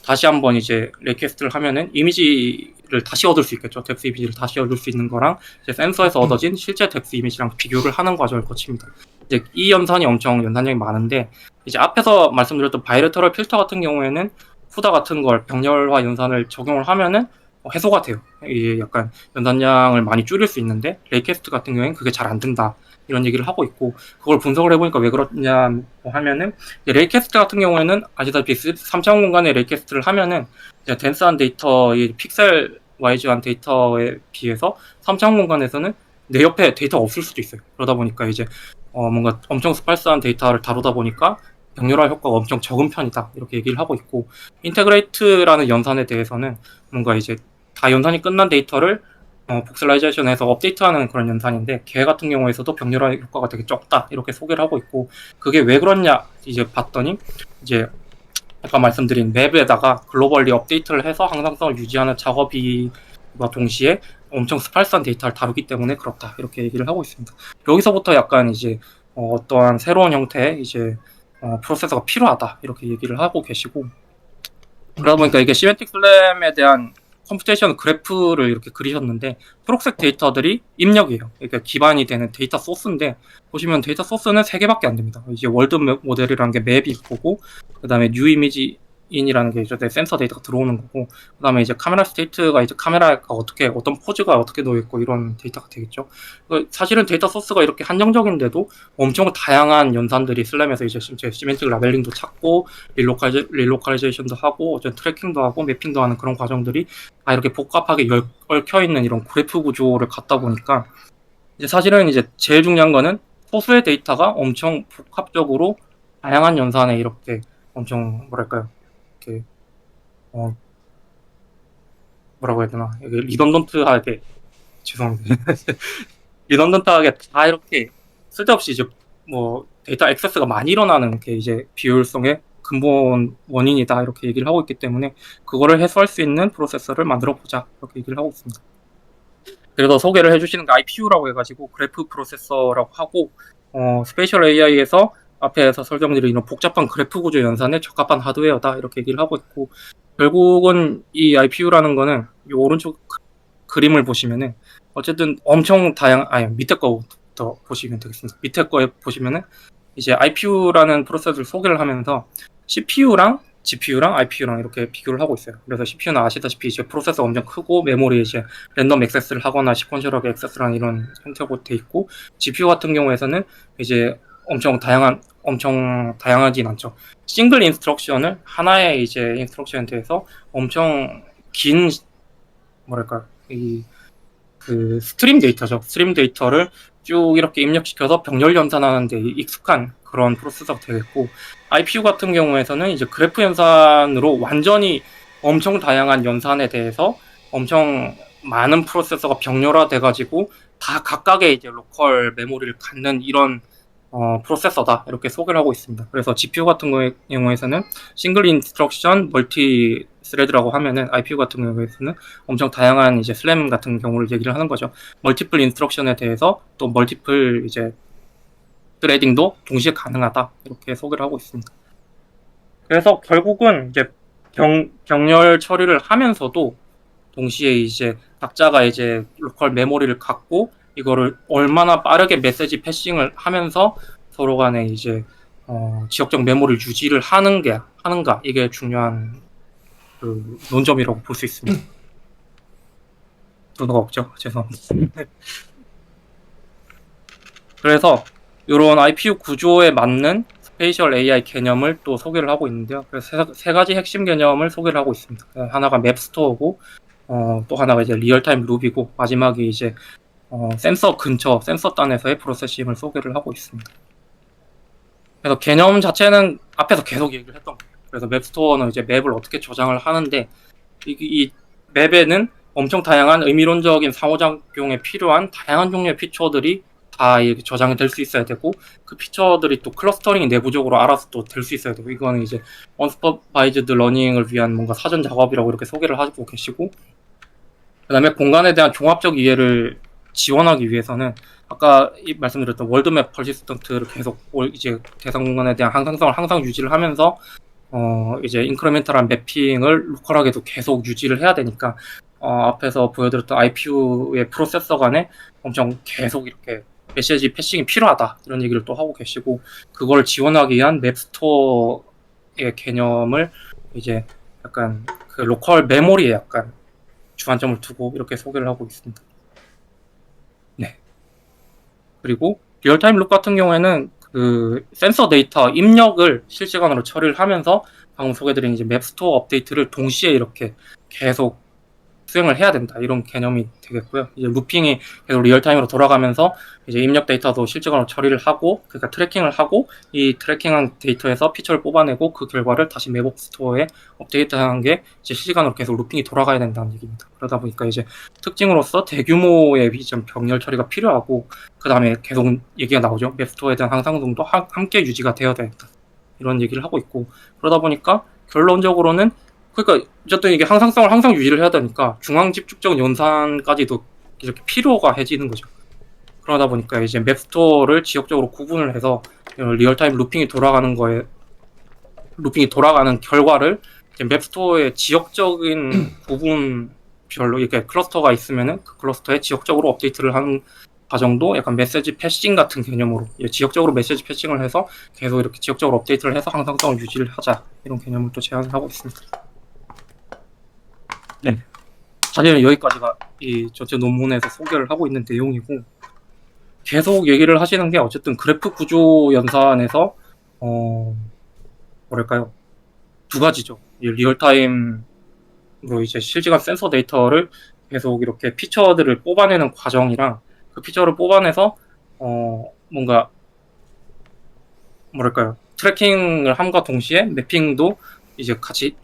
다시 한번 이제 리퀘스트를 하면은 이미지를 다시 얻을 수 있겠죠. 덱스 이미지를 다시 얻을 수 있는 거랑 이제 센서에서 얻어진 실제 덱스 이미지랑 비교를 하는 과정을 거칩니다. 이제 이 연산이 엄청 연산량이 많은데 이제 앞에서 말씀드렸던 바이레터럴 필터 같은 경우에는 후다 같은 걸 병렬화 연산을 적용을 하면은 해소가 돼요. 이게 약간 연산량을 많이 줄일 수 있는데 레이캐스트 같은 경우에는 그게 잘 안 된다. 이런 얘기를 하고 있고 그걸 분석을 해보니까 왜 그러냐 하면은 레이캐스트 같은 경우에는 아시다시피 3차원 공간의 레이캐스트를 하면은 이제 덴스한 데이터의 픽셀 와이즈한 데이터에 비해서 3차원 공간에서는 내 옆에 데이터가 없을 수도 있어요. 그러다 보니까 이제 뭔가 엄청 스팔스한 데이터를 다루다 보니까 병렬화 효과가 엄청 적은 편이다. 이렇게 얘기를 하고 있고 인테그레이트라는 연산에 대해서는 뭔가 이제 다 연산이 끝난 데이터를 복셀라이제이션해서 업데이트하는 그런 연산인데 걔 같은 경우에서도 병렬화 효과가 되게 적다 이렇게 소개를 하고 있고 그게 왜 그렇냐 이제 봤더니 이제 아까 말씀드린 맵에다가 글로벌리 업데이트를 해서 항상성을 유지하는 작업과 동시에 엄청 스팔스한 데이터를 다루기 때문에 그렇다 이렇게 얘기를 하고 있습니다. 여기서부터 약간 이제 어떠한 새로운 형태의 이제 프로세서가 필요하다 이렇게 얘기를 하고 계시고 그러다 보니까 이게 시멘틱 슬램에 대한 컴퓨테이션 그래프를 이렇게 그리셨는데 초록색 데이터들이 입력이에요. 그러니까 기반이 되는 데이터 소스인데 보시면 데이터 소스는 3개밖에 안 됩니다. 이제 월드 모델이라는 게 맵이 있고 그 다음에 뉴 이미지 인이라는 게 이제 센서 데이터가 들어오는 거고 그 다음에 이제 카메라 스테이트가 이제 카메라가 어떤 포즈가 어떻게 놓여있고 이런 데이터가 되겠죠. 사실은 데이터 소스가 이렇게 한정적인데도 엄청 다양한 연산들이 슬램에서 이제 시멘틱 라벨링도 찾고 릴로컬리제이션도 하고 어쨌든 트래킹도 하고 매핑도 하는 그런 과정들이 다 이렇게 복잡하게 얽혀있는 이런 그래프 구조를 갖다 보니까 이제 사실은 이제 제일 중요한 거는 소수의 데이터가 엄청 복합적으로 다양한 연산에 이렇게 엄청 뭐랄까요 이렇게 뭐라고 해야 되나 이게 리던던트하게 죄송합니다. 리던던트하게 다 이렇게 쓸데없이 이제 뭐 데이터 액세스가 많이 일어나는 게 이제 비효율성의 근본 원인이다 이렇게 얘기를 하고 있기 때문에 그거를 해소할 수 있는 프로세서를 만들어 보자 이렇게 얘기를 하고 있습니다. 그래서 소개를 해주시는 게 IPU라고 해가지고 그래프 프로세서라고 하고 스페이셜 AI에서 앞에서 설명드린 이런 복잡한 그래프 구조 연산에 적합한 하드웨어다 이렇게 얘기를 하고 있고 결국은 이 IPU라는 거는 이 오른쪽 그림을 보시면은 어쨌든 엄청 밑에 거부터 보시면 되겠습니다. 밑에 거에 보시면은 이제 IPU라는 프로세서를 소개를 하면서 CPU랑 GPU랑 IPU랑 이렇게 비교를 하고 있어요. 그래서 CPU는 아시다시피 이제 프로세서 엄청 크고 메모리에 이제 랜덤 액세스를 하거나 시퀀셜하게 액세스라는 이런 형태로 돼 있고 GPU 같은 경우에서는 이제 엄청 다양하진 않죠. 싱글 인스트럭션을 하나의 이제 인스트럭션에 대해서 엄청 긴 뭐랄까 그 스트림 데이터죠. 스트림 데이터를 쭉 이렇게 입력시켜서 병렬 연산하는 데 익숙한 그런 프로세서가 되겠고 IPU 같은 경우에서는 이제 그래프 연산으로 완전히 엄청 다양한 연산에 대해서 엄청 많은 프로세서가 병렬화돼 가지고 다 각각의 이제 로컬 메모리를 갖는 이런 프로세서다 이렇게 소개를 하고 있습니다. 그래서 GPU 같은 경우에서는 싱글 인스트럭션 멀티 스레드라고 하면은 IPU 같은 경우에서는 엄청 다양한 이제 슬램 같은 경우를 얘기를 하는 거죠. 멀티플 인스트럭션에 대해서 또 멀티플 이제 스레딩도 동시에 가능하다 이렇게 소개를 하고 있습니다. 그래서 결국은 이제 병렬 처리를 하면서도 동시에 이제 각자가 이제 로컬 메모리를 갖고 이거를 얼마나 빠르게 메시지 패싱을 하면서 서로 간에 이제 지역적 메모리를 유지를 하는가 이게 중요한 그 논점이라고 볼 수 있습니다. 누가 없죠? 죄송합니다. 그래서 이런 IPU 구조에 맞는 스페이셜 AI 개념을 또 소개를 하고 있는데요. 그래서 세 가지 핵심 개념을 소개를 하고 있습니다. 하나가 맵스토어고 또 하나가 이제 리얼타임 룹이고 마지막이 이제 센서 단에서의 프로세싱을 소개를 하고 있습니다. 그래서 개념 자체는 앞에서 계속 얘기를 했던 거예요. 그래서 맵스토어는 이제 맵을 어떻게 저장을 하는데 이 맵에는 엄청 다양한 의미론적인 상호작용에 필요한 다양한 종류의 피처들이 다 이렇게 저장이 될 수 있어야 되고 그 피처들이 또 클러스터링이 내부적으로 알아서 또 될 수 있어야 되고 이거는 이제 언스퍼바이즈드 러닝을 위한 뭔가 사전 작업이라고 이렇게 소개를 하고 계시고 그 다음에 공간에 대한 종합적 이해를 지원하기 위해서는 아까 말씀드렸던 월드맵 퍼시스턴트를 계속 이제 대상 공간에 대한 항상성을 항상 유지를 하면서 이제 인크리멘탈한 매핑을 로컬하게도 계속 유지를 해야 되니까 앞에서 보여드렸던 IPU의 프로세서 간에 엄청 계속 이렇게 메시지 패싱이 필요하다 이런 얘기를 또 하고 계시고, 그걸 지원하기 위한 맵스토어의 개념을 이제 약간 그 로컬 메모리에 약간 주안점을 두고 이렇게 소개를 하고 있습니다. 네. 그리고 리얼타임 룩 같은 경우에는 그 센서 데이터 입력을 실시간으로 처리를 하면서 방금 소개드린 이제 맵스토어 업데이트를 동시에 이렇게 계속 수행을 해야 된다 이런 개념이 되겠고요. 이제 루핑이 계속 리얼타임으로 돌아가면서 이제 입력 데이터도 실시간으로 처리를 하고, 그러니까 트래킹을 하고, 이 트래킹한 데이터에서 피처를 뽑아내고 그 결과를 다시 맵업 스토어에 업데이트하는 게 이제 실시간으로 계속 루핑이 돌아가야 된다는 얘기입니다. 그러다 보니까 이제 특징으로서 대규모의 비전 병렬 처리가 필요하고, 그 다음에 계속 얘기가 나오죠. 맵스토어에 대한 항상성도 함께 유지가 되어야 된다 이런 얘기를 하고 있고, 그러다 보니까 결론적으로는 그러니까 어쨌든 이게 항상성을 항상 유지를 해야 되니까 중앙 집중적 연산까지도 이렇게 필요가 해지는 거죠. 그러다 보니까 이제 맵스토어를 지역적으로 구분을 해서 리얼타임 루핑이 돌아가는 결과를 이제 맵스토어의 지역적인 부분별로 이렇게 클러스터가 있으면은 그 클러스터에 지역적으로 업데이트를 하는 과정도 약간 메시지 패싱 같은 개념으로 지역적으로 메시지 패싱을 해서 계속 이렇게 지역적으로 업데이트를 해서 항상성을 유지를 하자 이런 개념을 또 제안을 하고 있습니다. 네. 사실은 여기까지가 이 전체 논문에서 소개를 하고 있는 내용이고, 계속 얘기를 하시는 게 어쨌든 그래프 구조 연산에서 뭐랄까요, 두 가지죠. 이 리얼타임으로 이제 실시간 센서 데이터를 계속 이렇게 피처들을 뽑아내는 과정이랑 그 피처를 뽑아내서 뭔가 뭐랄까요, 트래킹을 함과 동시에 매핑도 이제 같이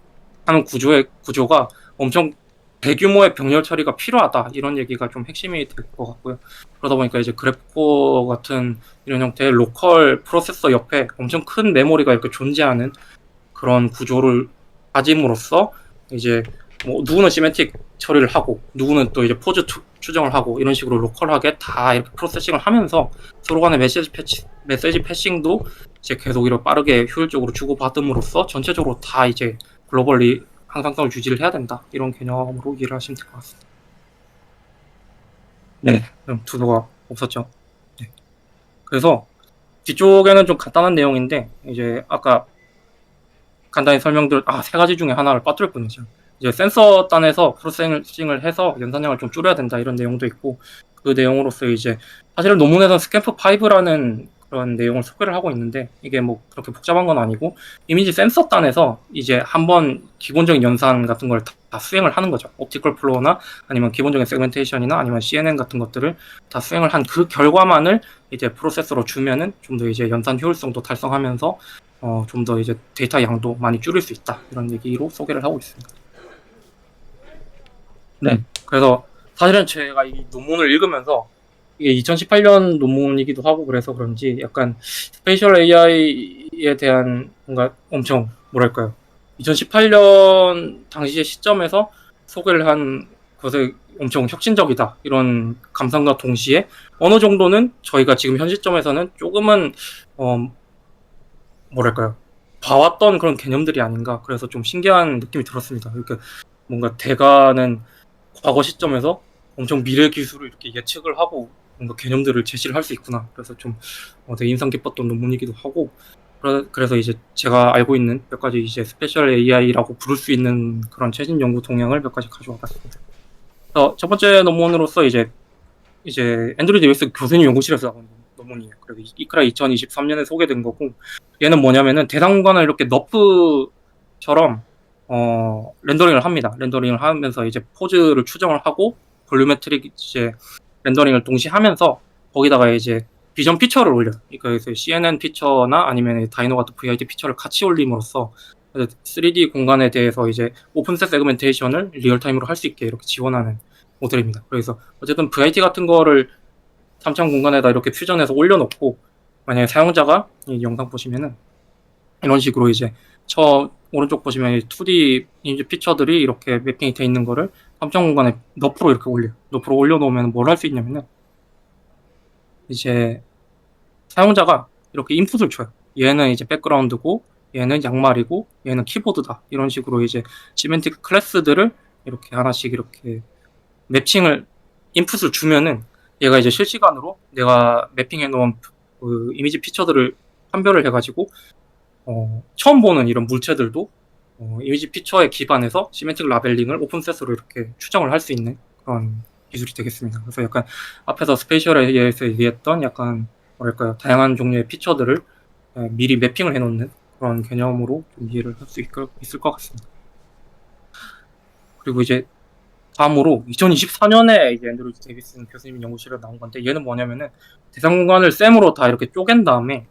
하는 구조가 엄청 대규모의 병렬 처리가 필요하다 이런 얘기가 좀 핵심이 될 것 같고요. 그러다 보니까 이제 그래프코 같은 이런 형태의 로컬 프로세서 옆에 엄청 큰 메모리가 이렇게 존재하는 그런 구조를 가짐으로써 이제 뭐 누구는 시멘틱 처리를 하고 누구는 또 이제 포즈 추정을 하고 이런 식으로 로컬하게 다 이렇게 프로세싱을 하면서 서로 간의 메시지 패싱도 이제 계속 이렇게 빠르게 효율적으로 주고받음으로써 전체적으로 다 이제 글로벌리 항상성을 유지를 해야 된다 이런 개념으로 이해를 하시면 될 것 같습니다. 네, 그럼 두도가 없었죠. 네. 그래서 뒤쪽에는 좀 간단한 내용인데 이제 아까 간단히 세 가지 중에 하나를 빠뜨릴 뿐이죠. 이제 센서 단에서 프로세싱을 해서 연산량을 좀 줄여야 된다 이런 내용도 있고, 그 내용으로서 이제 사실은 논문에서는 스캠프 5라는 그런 내용을 소개를 하고 있는데 이게 뭐 그렇게 복잡한 건 아니고 이미지 센서 단에서 이제 한번 기본적인 연산 같은 걸 다 수행을 하는 거죠. 옵티컬 플로어나 아니면 기본적인 세그멘테이션이나 아니면 CNN 같은 것들을 다 수행을 한 그 결과만을 이제 프로세서로 주면은 좀 더 이제 연산 효율성도 달성하면서 좀 더 이제 데이터 양도 많이 줄일 수 있다 이런 얘기로 소개를 하고 있습니다. 네, 그래서 사실은 제가 이 논문을 읽으면서 이게 2018년 논문이기도 하고 그래서 그런지 약간 스페이셜 AI에 대한 뭔가 엄청 뭐랄까요, 2018년 당시의 시점에서 소개를 한 것에 엄청 혁신적이다 이런 감상과 동시에 어느 정도는 저희가 지금 현 시점에서는 조금은 뭐랄까요, 봐왔던 그런 개념들이 아닌가, 그래서 좀 신기한 느낌이 들었습니다. 그러니까 뭔가 대가는 과거 시점에서 엄청 미래 기술을 이렇게 예측을 하고 뭔가 개념들을 제시를 할 수 있구나. 그래서 좀 되게 인상 깊었던 논문이기도 하고, 그래서 이제 제가 알고 있는 몇 가지 이제 스페셜 AI라고 부를 수 있는 그런 최신 연구 동향을 몇 가지 가져와 봤습니다. 첫 번째 논문으로서 이제 앤드류 데이비스 교수님 연구실에서 나온 논문이에요. 그리고 이크라 2023년에 소개된 거고, 얘는 뭐냐면은 대상 공간을 이렇게 너프처럼 렌더링을 합니다. 렌더링을 하면서 이제 포즈를 추정을 하고 볼륨메트릭 이제 렌더링을 동시에 하면서 거기다가 이제 비전 피처를 올려요. 그래서 CNN 피처나 아니면 다이노 같은 VIT 피처를 같이 올림으로써 3D 공간에 대해서 이제 오픈셋 세그멘테이션을 리얼타임으로 할 수 있게 이렇게 지원하는 모델입니다. 그래서 어쨌든 VIT 같은 거를 3차원 공간에다 이렇게 퓨전해서 올려놓고, 만약에 사용자가 이 영상 보시면은 이런 식으로 이제 오른쪽 보시면 2D 이미지 피처들이 이렇게 매핑이 돼 있는 거를 3차원 공간에 너프로 이렇게 너프로 올려놓으면 뭘 할 수 있냐면은 이제 사용자가 이렇게 인풋을 줘요. 얘는 이제 백그라운드고 얘는 양말이고 얘는 키보드다. 이런 식으로 이제 시멘틱 클래스들을 이렇게 하나씩 이렇게 매칭을 인풋을 주면은 얘가 이제 실시간으로 내가 매핑해 놓은 그 이미지 피처들을 판별을 해가지고 처음 보는 이런 물체들도 이미지 피처에 기반해서 시멘틱 라벨링을 오픈셋으로 이렇게 추정을 할 수 있는 그런 기술이 되겠습니다. 그래서 약간 앞에서 스페이셜 AI에서 얘기했던 약간 뭐랄까요, 다양한 종류의 피처들을 미리 매핑을 해놓는 그런 개념으로 좀 이해를 할 수 있을 것 같습니다. 그리고 이제 다음으로 2024년에 이제 앤드류 데이비슨 교수님 연구실에 나온 건데, 얘는 뭐냐면은 대상 공간을 셈으로 다 이렇게 쪼갠 다음에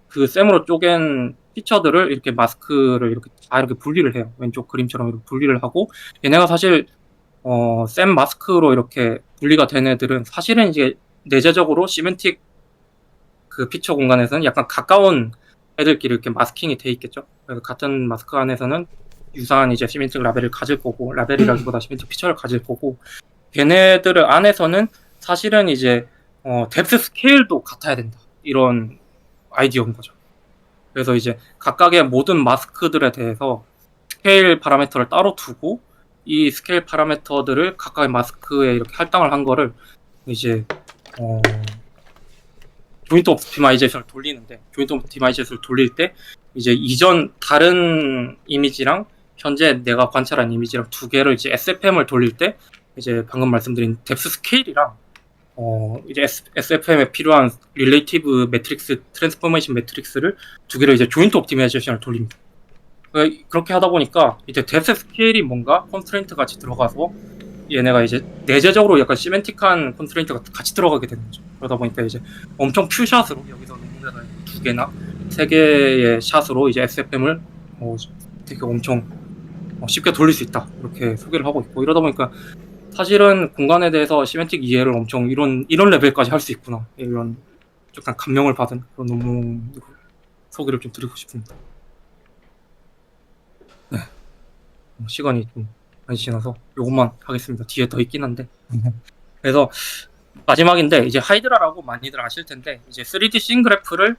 그 셈으로 쪼갠 피처들을 이렇게 마스크를 이렇게 다 이렇게 분리를 해요. 왼쪽 그림처럼 이렇게 분리를 하고, 얘네가 사실 셈 마스크로 이렇게 분리가 된 애들은 사실은 이제 내재적으로 시멘틱 그 피처 공간에서는 약간 가까운 애들끼리 이렇게 마스킹이 돼 있겠죠. 그래서 같은 마스크 안에서는 유사한 이제 시멘틱 라벨을 가질 거고, 라벨이라기보다 시멘틱 피처를 가질 거고, 걔네들 안에서는 사실은 이제 뎁스 스케일도 같아야 된다, 이런 아이디어인 거죠. 그래서 이제 각각의 모든 마스크들에 대해서 스케일 파라미터를 따로 두고, 이 스케일 파라미터들을 각각의 마스크에 이렇게 할당을 한 거를 이제 조인트 옵티마이제이션을 돌리는데, 조인트 옵티마이제이션을 돌릴 때 이제 이전 다른 이미지랑 현재 내가 관찰한 이미지랑 두 개를 이제 SFM을 돌릴 때 이제 방금 말씀드린 뎁스 스케일이랑 이제 SFM에 필요한 릴레이티브 매트릭스, 트랜스포메이션 매트릭스를 두 개를 이제 조인트 옵티마이제이션을 돌립니다. 그렇게 하다 보니까 이제 뎁스 스케일이 뭔가 컨스트레인트 같이 들어가서 얘네가 이제 내재적으로 약간 시멘틱한 컨스트레인트가 같이 들어가게 되는 거죠. 그러다 보니까 이제 엄청 퓨샷으로, 여기서 논문에다 두 개나 세 개의 샷으로 이제 SFM을 되게 엄청 쉽게 돌릴 수 있다, 이렇게 소개를 하고 있고, 이러다 보니까 사실은 공간에 대해서 시멘틱 이해를 엄청 이런 레벨까지 할 수 있구나, 이런 약간 감명을 받은 그런 논문으로 소개를 좀 드리고 싶습니다. 네, 시간이 좀 많이 지나서 요것만 하겠습니다. 뒤에 더 있긴 한데. 그래서 마지막인데, 이제 하이드라라고 많이들 아실 텐데, 이제 3D 씬 그래프를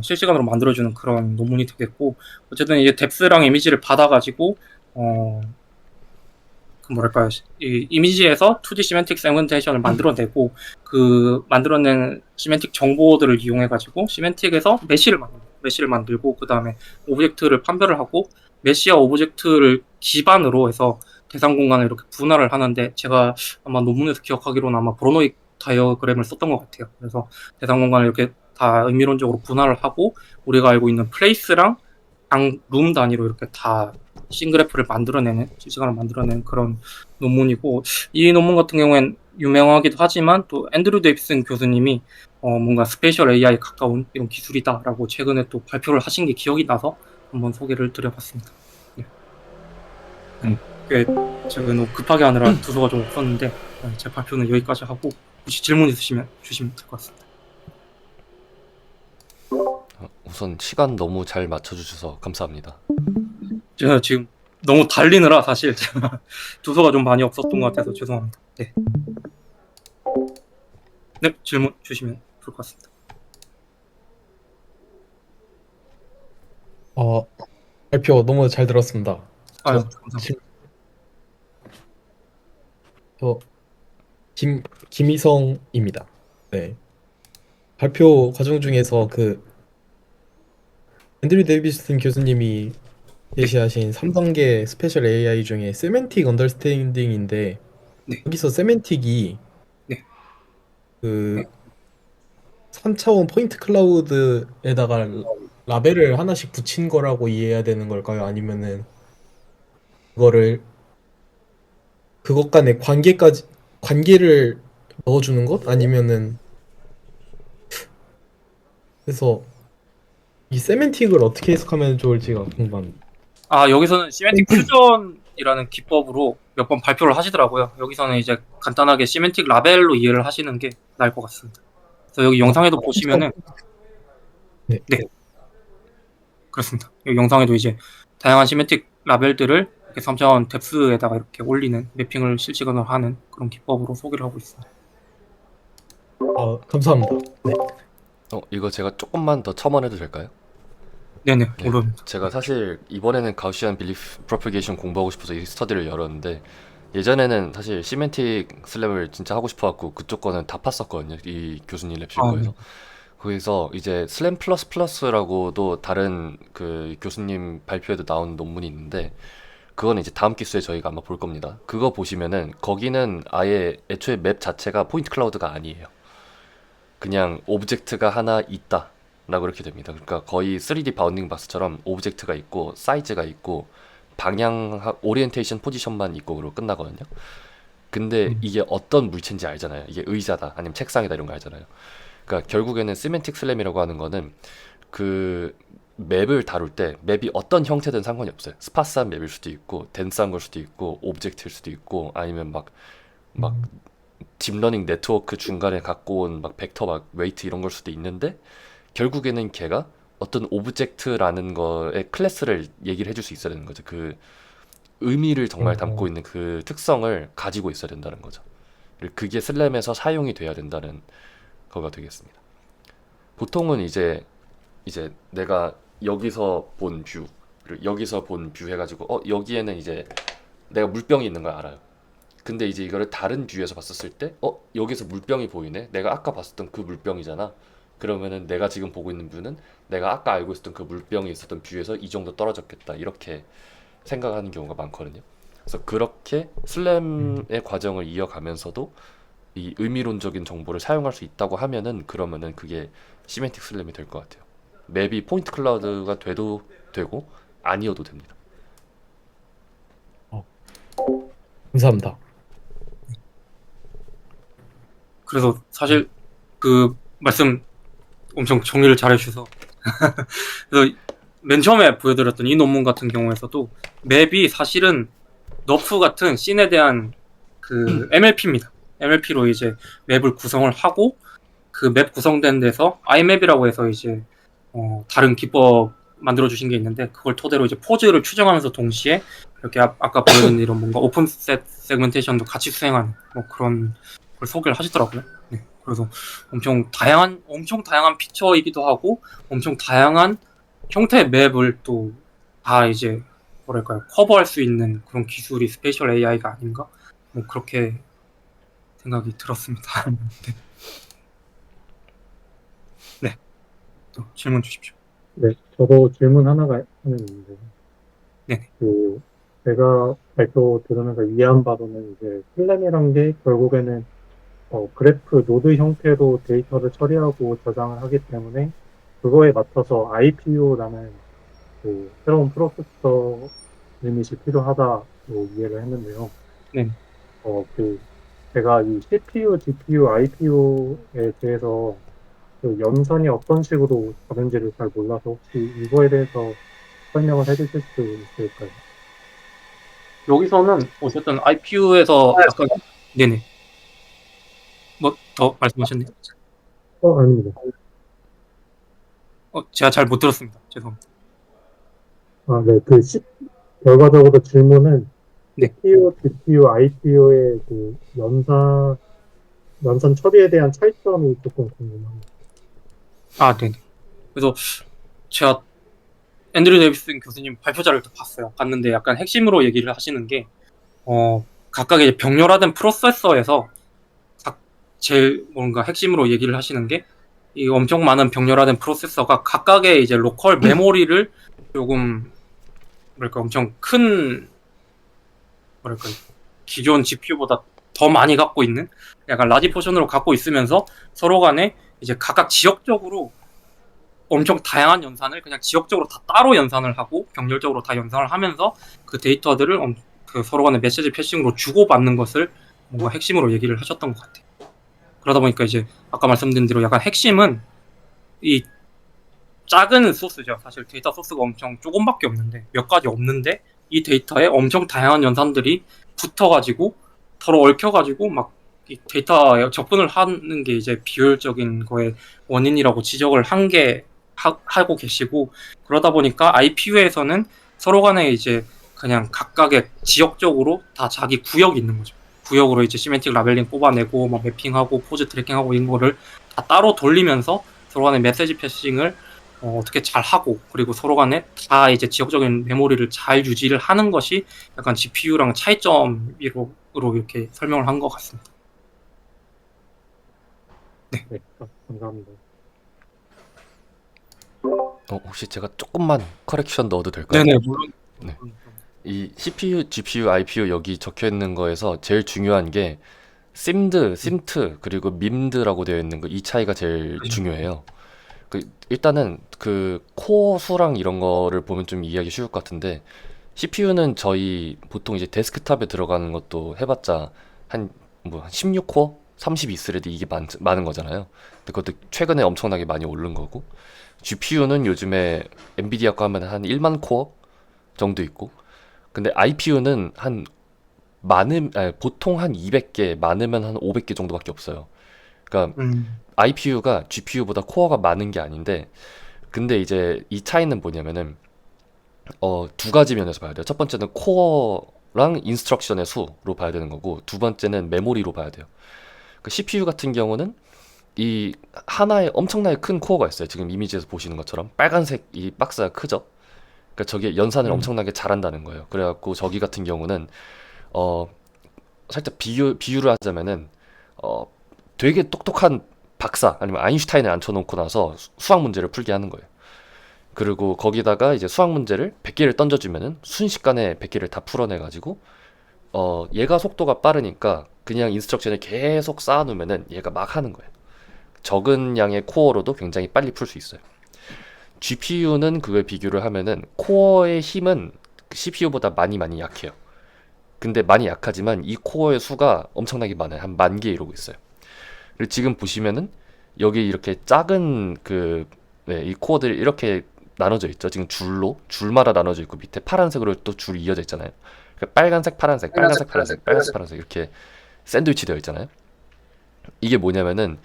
실시간으로 만들어주는 그런 논문이 되겠고, 어쨌든 이제 뎁스랑 이미지를 받아가지고 그 뭐랄까요, 이 이미지에서 2D 시멘틱 세그멘테이션을 만들어내고, 그 만들어낸 시멘틱 정보들을 이용해가지고 시멘틱에서 메쉬를 만들고, 그 다음에 오브젝트를 판별을 하고, 메쉬와 오브젝트를 기반으로 해서 대상 공간을 이렇게 분할을 하는데, 제가 아마 논문에서 기억하기로는 아마 브로노익 다이어그램을 썼던 것 같아요. 그래서 대상 공간을 이렇게 다 의미론적으로 분할을 하고, 우리가 알고 있는 플레이스랑 룸 단위로 이렇게 다 싱그래프를 실시간으로 만들어내는 그런 논문이고, 이 논문 같은 경우엔 유명하기도 하지만 또 앤드류 데이비슨 교수님이 뭔가 스페이셜 AI에 가까운 이런 기술이다라고 최근에 또 발표를 하신 게 기억이 나서 한번 소개를 드려봤습니다. 네. 제가 너무 급하게 하느라 두서가 좀 없었는데, 제 발표는 여기까지 하고, 혹시 질문 있으시면 주시면 될 것 같습니다. 우선 시간 너무 잘 맞춰주셔서 감사합니다. 제가 지금 너무 달리느라 사실 제가 두서가 좀 많이 없었던 것 같아서 죄송합니다. 네. 네, 질문 주시면 좋을 것 같습니다. 발표 너무 잘 들었습니다. 아유, 저- 감사합니다. 저 김희성입니다. 네. 발표 과정 중에서 그 앤드류 데이비슨 교수님이 제시하신 3단계 스페셜 AI 중에 세멘틱 언더스탠딩인데, 네. 여기서 세멘틱이 네. 그 3차원 포인트 클라우드에다가 라벨을 하나씩 붙인 거라고 이해해야 되는 걸까요? 아니면은 그것 간의 관계를 넣어주는 것? 아니면은, 그래서 이 세멘틱을 어떻게 해석하면 좋을지가 궁금합니다. 여기서는 시멘틱 퓨전이라는 기법으로 몇 번 발표를 하시더라고요. 여기서는 이제 간단하게 시멘틱 라벨로 이해를 하시는 게 나을 것 같습니다. 그래서 여기 영상에도 보시면은, 네. 그렇습니다. 여기 영상에도 이제 다양한 시멘틱 라벨들을 이렇게 3차원 뎁스에다가 이렇게 올리는, 매핑을 실시간으로 하는 그런 기법으로 소개를 하고 있습니다. 감사합니다. 네. 이거 제가 조금만 더 첨언해도 될까요? 네네, 네. 물론. 제가 사실 이번에는 가우시안 빌리프 프로퍼게이션 공부하고 싶어서 이 스터디를 열었는데 예전에는 사실 시멘틱 슬랩을 진짜 하고 싶어갖고 그쪽 거는 다 팠었거든요. 이 교수님 랩실 아, 거에서. 네. 거기서 이제 슬램 플러스 플러스라고도 다른 그 교수님 발표에도 나온 논문이 있는데 그거는 이제 다음 기수에 저희가 아마 볼 겁니다. 그거 보시면은 거기는 아예 애초에 맵 자체가 포인트 클라우드가 아니에요. 그냥 오브젝트가 하나 있다 라고 이렇게 됩니다. 그러니까 거의 3D 바운딩 박스처럼 오브젝트가 있고 사이즈가 있고 방향 오리엔테이션 포지션만 있고 그러고 끝나거든요. 근데 이게 어떤 물체인지 알잖아요. 이게 의자다 아니면 책상이다 이런 거 알잖아요. 그러니까 결국에는 시멘틱 슬램이라고 하는 거는 그 맵을 다룰 때 맵이 어떤 형태든 상관이 없어요. 스파스한 맵일 수도 있고 덴스한 걸 수도 있고 오브젝트일 수도 있고 아니면 막 딥러닝 네트워크 중간에 갖고 온 막 벡터 막 웨이트 이런 걸 수도 있는데 결국에는 걔가 어떤 오브젝트라는 거의 클래스를 얘기를 해줄 수 있어야 되는 거죠. 그 의미를 정말 담고 있는 그 특성을 가지고 있어야 된다는 거죠. 그리고 그게 슬램에서 사용이 돼야 된다는 거가 되겠습니다. 보통은 이제 내가 여기서 본 뷰, 그리고 여기서 본 뷰 해가지고 여기에는 이제 내가 물병이 있는 걸 알아요. 근데 이제 이거를 다른 뷰에서 봤었을 때 여기서 물병이 보이네. 내가 아까 봤었던 그 물병이잖아. 그러면은 내가 지금 보고 있는 뷰는 내가 아까 알고 있었던 그 물병이 있었던 뷰에서 이 정도 떨어졌겠다. 이렇게 생각하는 경우가 많거든요. 그래서 그렇게 슬램의 과정을 이어가면서도 이 의미론적인 정보를 사용할 수 있다고 하면은 그러면은 그게 시멘틱 슬램이 될 것 같아요. 맵이 포인트 클라우드가 돼도 되고 아니어도 됩니다. 감사합니다. 그래서 사실 그 말씀 엄청 정리를 잘 해주셔서 그래서 맨 처음에 보여드렸던 이 논문 같은 경우에서도 맵이 사실은 너프 같은 씬에 대한 그 MLP입니다. MLP로 이제 맵을 구성을 하고 그 맵 구성된 데서 iMap이라고 해서 이제 다른 기법 만들어 주신 게 있는데 그걸 토대로 이제 포즈를 추정하면서 동시에 이렇게 아까 보여드린 이런 뭔가 오픈 세그멘테이션도 같이 수행하는 뭐 그런 걸 소개를 하시더라고요. 네. 그래서 엄청 다양한 피처이기도 하고 엄청 다양한 형태의 맵을 또 다 이제 뭐랄까요 커버할 수 있는 그런 기술이 스페이셜 AI가 아닌가 뭐 그렇게 생각이 들었습니다. 네, 또 질문 주십시오. 네, 저도 질문 하나가 있는데, 네. 그, 제가 발표 들으면서 이해한 바로는 이제 슬램이란 게 결국에는 그래프 노드 형태로 데이터를 처리하고 저장을 하기 때문에 그거에 맞춰서 IPU라는 그 새로운 프로세서 유닛이 필요하다고 이해를 했는데요. 네. 제가 이 CPU, GPU, IPU에 대해서 그 연산이 어떤 식으로 다른지를 잘 몰라서 혹시 이거에 대해서 설명을 해주실 수 있을까요? 여기서는 어쨌든 IPU에서 아까 네네 뭐 더 말씀하셨네요. 아닙니다. 제가 잘 못 들었습니다. 죄송합니다. 네. 결과적으로 질문은 네. CPU, GPU, IPU의 그 연산 처리에 대한 차이점이 조금 궁금합니다. 네네. 그래서 제가 앤드류 데이비슨 교수님 발표자를 또 봤는데 약간 핵심으로 얘기를 하시는 게 각각의 병렬화된 프로세서에서 제일 뭔가 핵심으로 얘기를 하시는 게 이 엄청 많은 병렬화된 프로세서가 각각의 이제 로컬 메모리를 조금 뭐랄까 엄청 큰 뭐랄까 기존 GPU보다 더 많이 갖고 있는 약간 라지 포션으로 갖고 있으면서 서로 간에 이제 각각 지역적으로 엄청 다양한 연산을 그냥 지역적으로 다 따로 연산을 하고 병렬적으로 다 연산을 하면서 그 데이터들을 그 서로 간의 메시지 패싱으로 주고받는 것을 뭔가 핵심으로 얘기를 하셨던 것 같아요. 그러다 보니까 이제 아까 말씀드린 대로 약간 핵심은 이 작은 소스죠. 사실 데이터 소스가 엄청 조금밖에 없는데 몇 가지 없는데 이 데이터에 엄청 다양한 연산들이 붙어가지고 서로 얽혀가지고 막 이 데이터에 접근을 하는 게 이제 비효율적인 거의 원인이라고 지적을 하고 계시고 그러다 보니까 IPU에서는 서로 간에 이제 그냥 각각의 지역적으로 다 자기 구역이 있는 거죠. 구역으로 이제 시멘틱 라벨링 뽑아내고 막 매핑하고 포즈 트래킹하고 이런 거를 다 따로 돌리면서 서로 간에 메시지 패싱을 어떻게 잘 하고 그리고 서로 간에 다 이제 지역적인 메모리를 잘 유지를 하는 것이 약간 GPU랑 차이점으로 이렇게 설명을 한 것 같습니다. 네, 감사합니다. 혹시 제가 조금만 커렉션 넣어도 될까요? 네네, 물론. 네. 이 CPU, GPU, IPU 여기 적혀 있는 거에서 제일 중요한 게 심드 그리고 밈드라고 되어 있는 거, 이 차이가 제일 중요해요. 일단은 그 코어 수랑 이런 거를 보면 좀 이해하기 쉬울 것 같은데, CPU는 저희 보통 이제 데스크탑에 들어가는 것도 해봤자 한 16코어, 32스레드 이게 많은 거잖아요. 근데 그것도 최근에 엄청나게 많이 오른 거고, GPU는 요즘에 엔비디아 거 하면 한 1만 코어 정도 있고, 근데 IPU는 보통 한 200개, 많으면 한 500개 정도밖에 없어요. 그러니까 IPU가 GPU보다 코어가 많은 게 아닌데, 근데 이제 이 차이는 뭐냐면은 두 가지 면에서 봐야 돼요. 첫 번째는 코어랑 인스트럭션의 수로 봐야 되는 거고, 두 번째는 메모리로 봐야 돼요. 그 CPU 같은 경우는 이 하나에 엄청나게 큰 코어가 있어요. 지금 이미지에서 보시는 것처럼 빨간색 이 박스가 크죠. 그러니까 저게 연산을 엄청나게 잘한다는 거예요. 그래갖고 저기 같은 경우는 어 살짝 비유를 하자면은 되게 똑똑한 박사 아니면 아인슈타인을 앉혀놓고 나서 수학 문제를 풀게 하는 거예요. 그리고 거기다가 이제 수학 문제를 100개를 던져주면은 순식간에 100개를 다 풀어내가지고 얘가 속도가 빠르니까 그냥 인스트럭션을 계속 쌓아놓으면은 얘가 막 하는 거예요. 적은 양의 코어로도 굉장히 빨리 풀 수 있어요. GPU는 그걸 비교를 하면은 코어의 힘은 CPU보다 많이 약해요. 근데 많이 약하지만 이 코어의 수가 엄청나게 많아요. 한 10,000개 이러고 있어요. 그리고 지금 보시면은 여기 이렇게 작은 이 코어들이 이렇게 나눠져 있죠. 지금 줄마다 나눠져 있고 밑에 파란색으로 또 줄이 이어져 있잖아요. 그러니까 빨간색, 파란색, 빨간색, 파란색, 빨간색, 파란색 이렇게 샌드위치 되어 있잖아요. 이게 뭐냐면은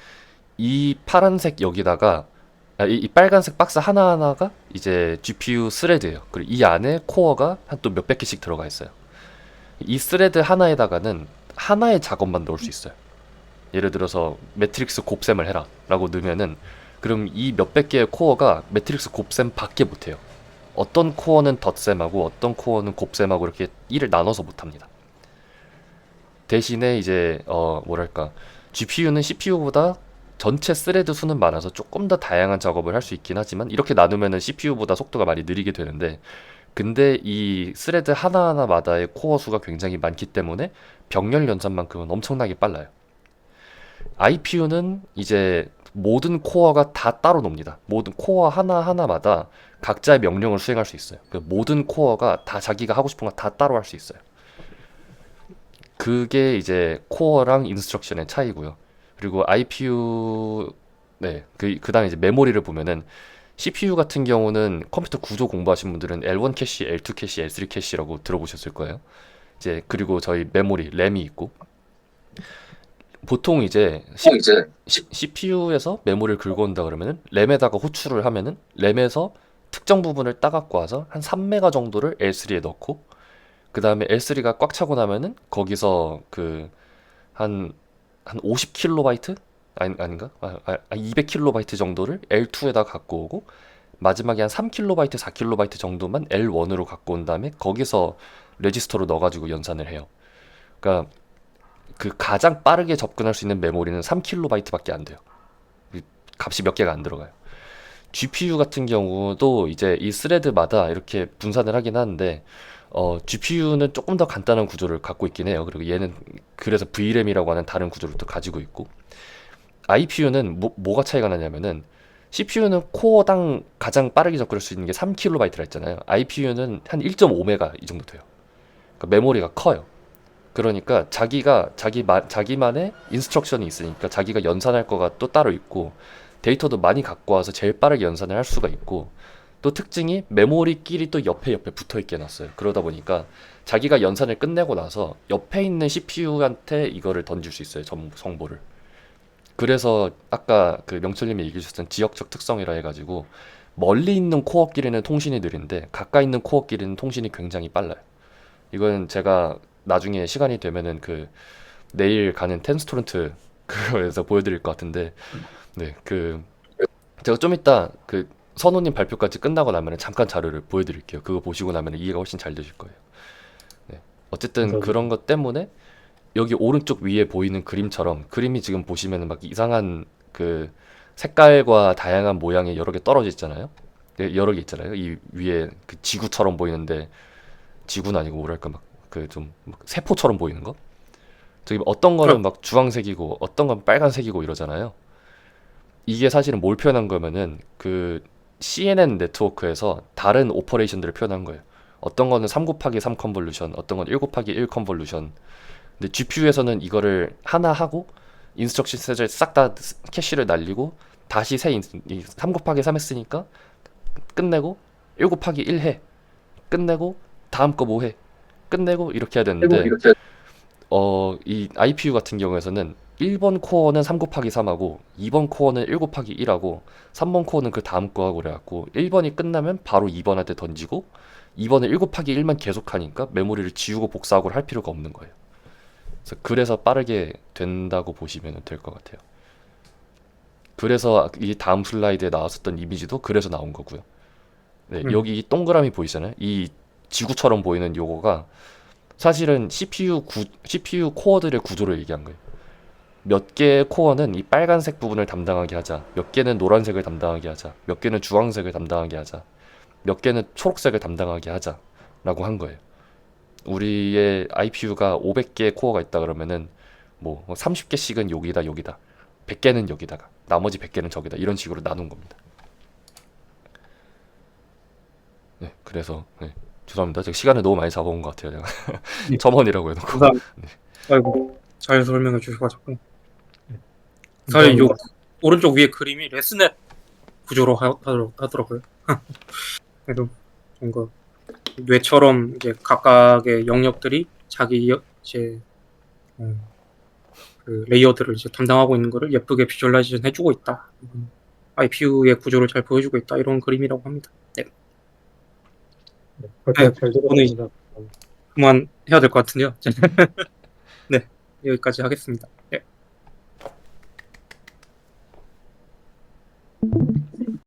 이 파란색 여기다가 이 빨간색 박스 하나하나가 이제 GPU 스레드예요. 그리고 이 안에 코어가 한 또 몇백 개씩 들어가 있어요. 이 스레드 하나에다가는 하나의 작업만 넣을 수 있어요. 예를 들어서 매트릭스 곱셈을 해라 라고 넣으면은 그럼 이 몇백 개의 코어가 매트릭스 곱셈 밖에 못해요. 어떤 코어는 덧셈하고 어떤 코어는 곱셈하고 이렇게 일을 나눠서 못합니다. 대신에 이제 GPU는 CPU보다 전체 스레드 수는 많아서 조금 더 다양한 작업을 할 수 있긴 하지만 이렇게 나누면은 CPU보다 속도가 많이 느리게 되는데, 근데 이 스레드 하나하나마다의 코어 수가 굉장히 많기 때문에 병렬 연산만큼은 엄청나게 빨라요. IPU는 이제 모든 코어가 다 따로 놉니다. 모든 코어 하나하나마다 각자의 명령을 수행할 수 있어요. 모든 코어가 다 자기가 하고 싶은 거 다 따로 할 수 있어요. 그게 이제 코어랑 인스트럭션의 차이고요. 그리고 IPU, 그 다음에 이제 메모리를 보면은 CPU 같은 경우는 컴퓨터 구조 공부하신 분들은 L1 캐시, L2 캐시, L3 캐시라고 들어보셨을 거예요. 이제 그리고 저희 메모리, 램이 있고, 보통 이제 CPU에서 메모리를 긁어온다 그러면은 램에다가 호출을 하면은 램에서 특정 부분을 따갖고 와서 한 3메가 정도를 L3에 넣고, 그 다음에 L3가 꽉 차고 나면은 거기서 한 50kB? 아닌가? 200kB 정도를 L2에다 갖고 오고, 마지막에 한 3kB, 4kB 정도만 L1으로 갖고 온 다음에 거기서 레지스터로 넣어가지고 연산을 해요. 그러니까 그 가장 빠르게 접근할 수 있는 메모리는 3kB밖에 안 돼요. 값이 몇 개가 안 들어가요. GPU 같은 경우도 이제 이 스레드마다 이렇게 분산을 하긴 하는데, GPU는 조금 더 간단한 구조를 갖고 있긴 해요. 그리고 얘는 그래서 VRAM이라고 하는 다른 구조를 또 가지고 있고, IPU는 뭐가 차이가 나냐면은 CPU는 코어당 가장 빠르게 접근할 수 있는 게 3kB라 했잖아요. IPU는 한 1.5메가 이 정도 돼요. 그러니까 메모리가 커요. 그러니까 자기만의 인스트럭션이 있으니까 자기가 연산할 거가 또 따로 있고, 데이터도 많이 갖고 와서 제일 빠르게 연산을 할 수가 있고, 또 특징이 메모리끼리 또 옆에 붙어 있게 해놨어요. 그러다 보니까 자기가 연산을 끝내고 나서 옆에 있는 CPU한테 이거를 던질 수 있어요. 정보를. 그래서 아까 그 명철님이 얘기해 주셨던 지역적 특성이라 해가지고 멀리 있는 코어끼리는 통신이 느린데 가까이 있는 코어끼리는 통신이 굉장히 빨라요. 이건 제가 나중에 시간이 되면은 내일 가는 텐스토렌트 그거에서 보여드릴 것 같은데, 제가 좀 이따 선우님 발표까지 끝나고 나면 잠깐 자료를 보여드릴게요. 그거 보시고 나면 이해가 훨씬 잘 되실 거예요. 네. 어쨌든 감사합니다. 그런 것 때문에 여기 오른쪽 위에 보이는 그림처럼 그림이 지금 보시면은 막 이상한 그 색깔과 다양한 모양의 여러 개 떨어져 있잖아요. 네, 여러 개 있잖아요. 이 위에 그 지구처럼 보이는데 지구는 아니고 뭐랄까 막 그 좀 세포처럼 보이는 거. 저기 어떤 거는 막 주황색이고 어떤 건 빨간색이고 이러잖아요. 이게 사실은 뭘 표현한 거면은 그 CNN 네트워크에서 다른 오퍼레이션들을 표현한 거예요. 어떤 거는 3 곱하기 3 컨볼루션, 어떤 건 1 곱하기 1 컨볼루션. 근데 GPU에서는 이거를 하나 하고 인스트럭션 셋을 싹 다 캐시를 날리고 다시 3 곱하기 3 했으니까 끝내고 1 곱하기 1 해. 끝내고 다음 거 뭐 해. 끝내고 이렇게 해야 되는데 이 IPU 같은 경우에서는 1번 코어는 3 곱하기 3하고 2번 코어는 1 곱하기 1하고 3번 코어는 그 다음 거 하고 그래갖고 1번이 끝나면 바로 2번한테 던지고 2번은 1 곱하기 1만 계속하니까 메모리를 지우고 복사하고 할 필요가 없는 거예요. 그래서 빠르게 된다고 보시면 될 것 같아요. 그래서 이 다음 슬라이드에 나왔었던 이미지도 그래서 나온 거고요. 네, 여기 이 동그라미 보이잖아요. 이 지구처럼 보이는 요거가 사실은 CPU 코어들의 구조를 얘기한 거예요. 몇 개의 코어는 이 빨간색 부분을 담당하게 하자. 몇 개는 노란색을 담당하게 하자. 몇 개는 주황색을 담당하게 하자. 몇 개는 초록색을 담당하게 하자. 라고 한 거예요. 우리의 IPU가 500개의 코어가 있다 그러면은 뭐 30개씩은 여기다 여기다. 100개는 여기다가. 나머지 100개는 저기다. 이런 식으로 나눈 겁니다. 네, 그래서 네, 죄송합니다. 제가 시간을 너무 많이 잡아온 것 같아요. 제가 첨언이라고 해놓고. 감사합니다. 아이고 잘 설명해 주셔가지고 사실 요 오른쪽 위에 그림이 레스넷 구조로 하더라고요. 그래서 뭔가 뇌처럼 이제 각각의 영역들이 자기 이제 그 레이어들을 이제 담당하고 있는 거를 예쁘게 비주얼라이제이션 해주고 있다. IPU의 구조를 잘 보여주고 있다. 이런 그림이라고 합니다. 네. 잘 들었습니다. 그만 해야 될 것 같은데요. 네, 여기까지 하겠습니다. 네.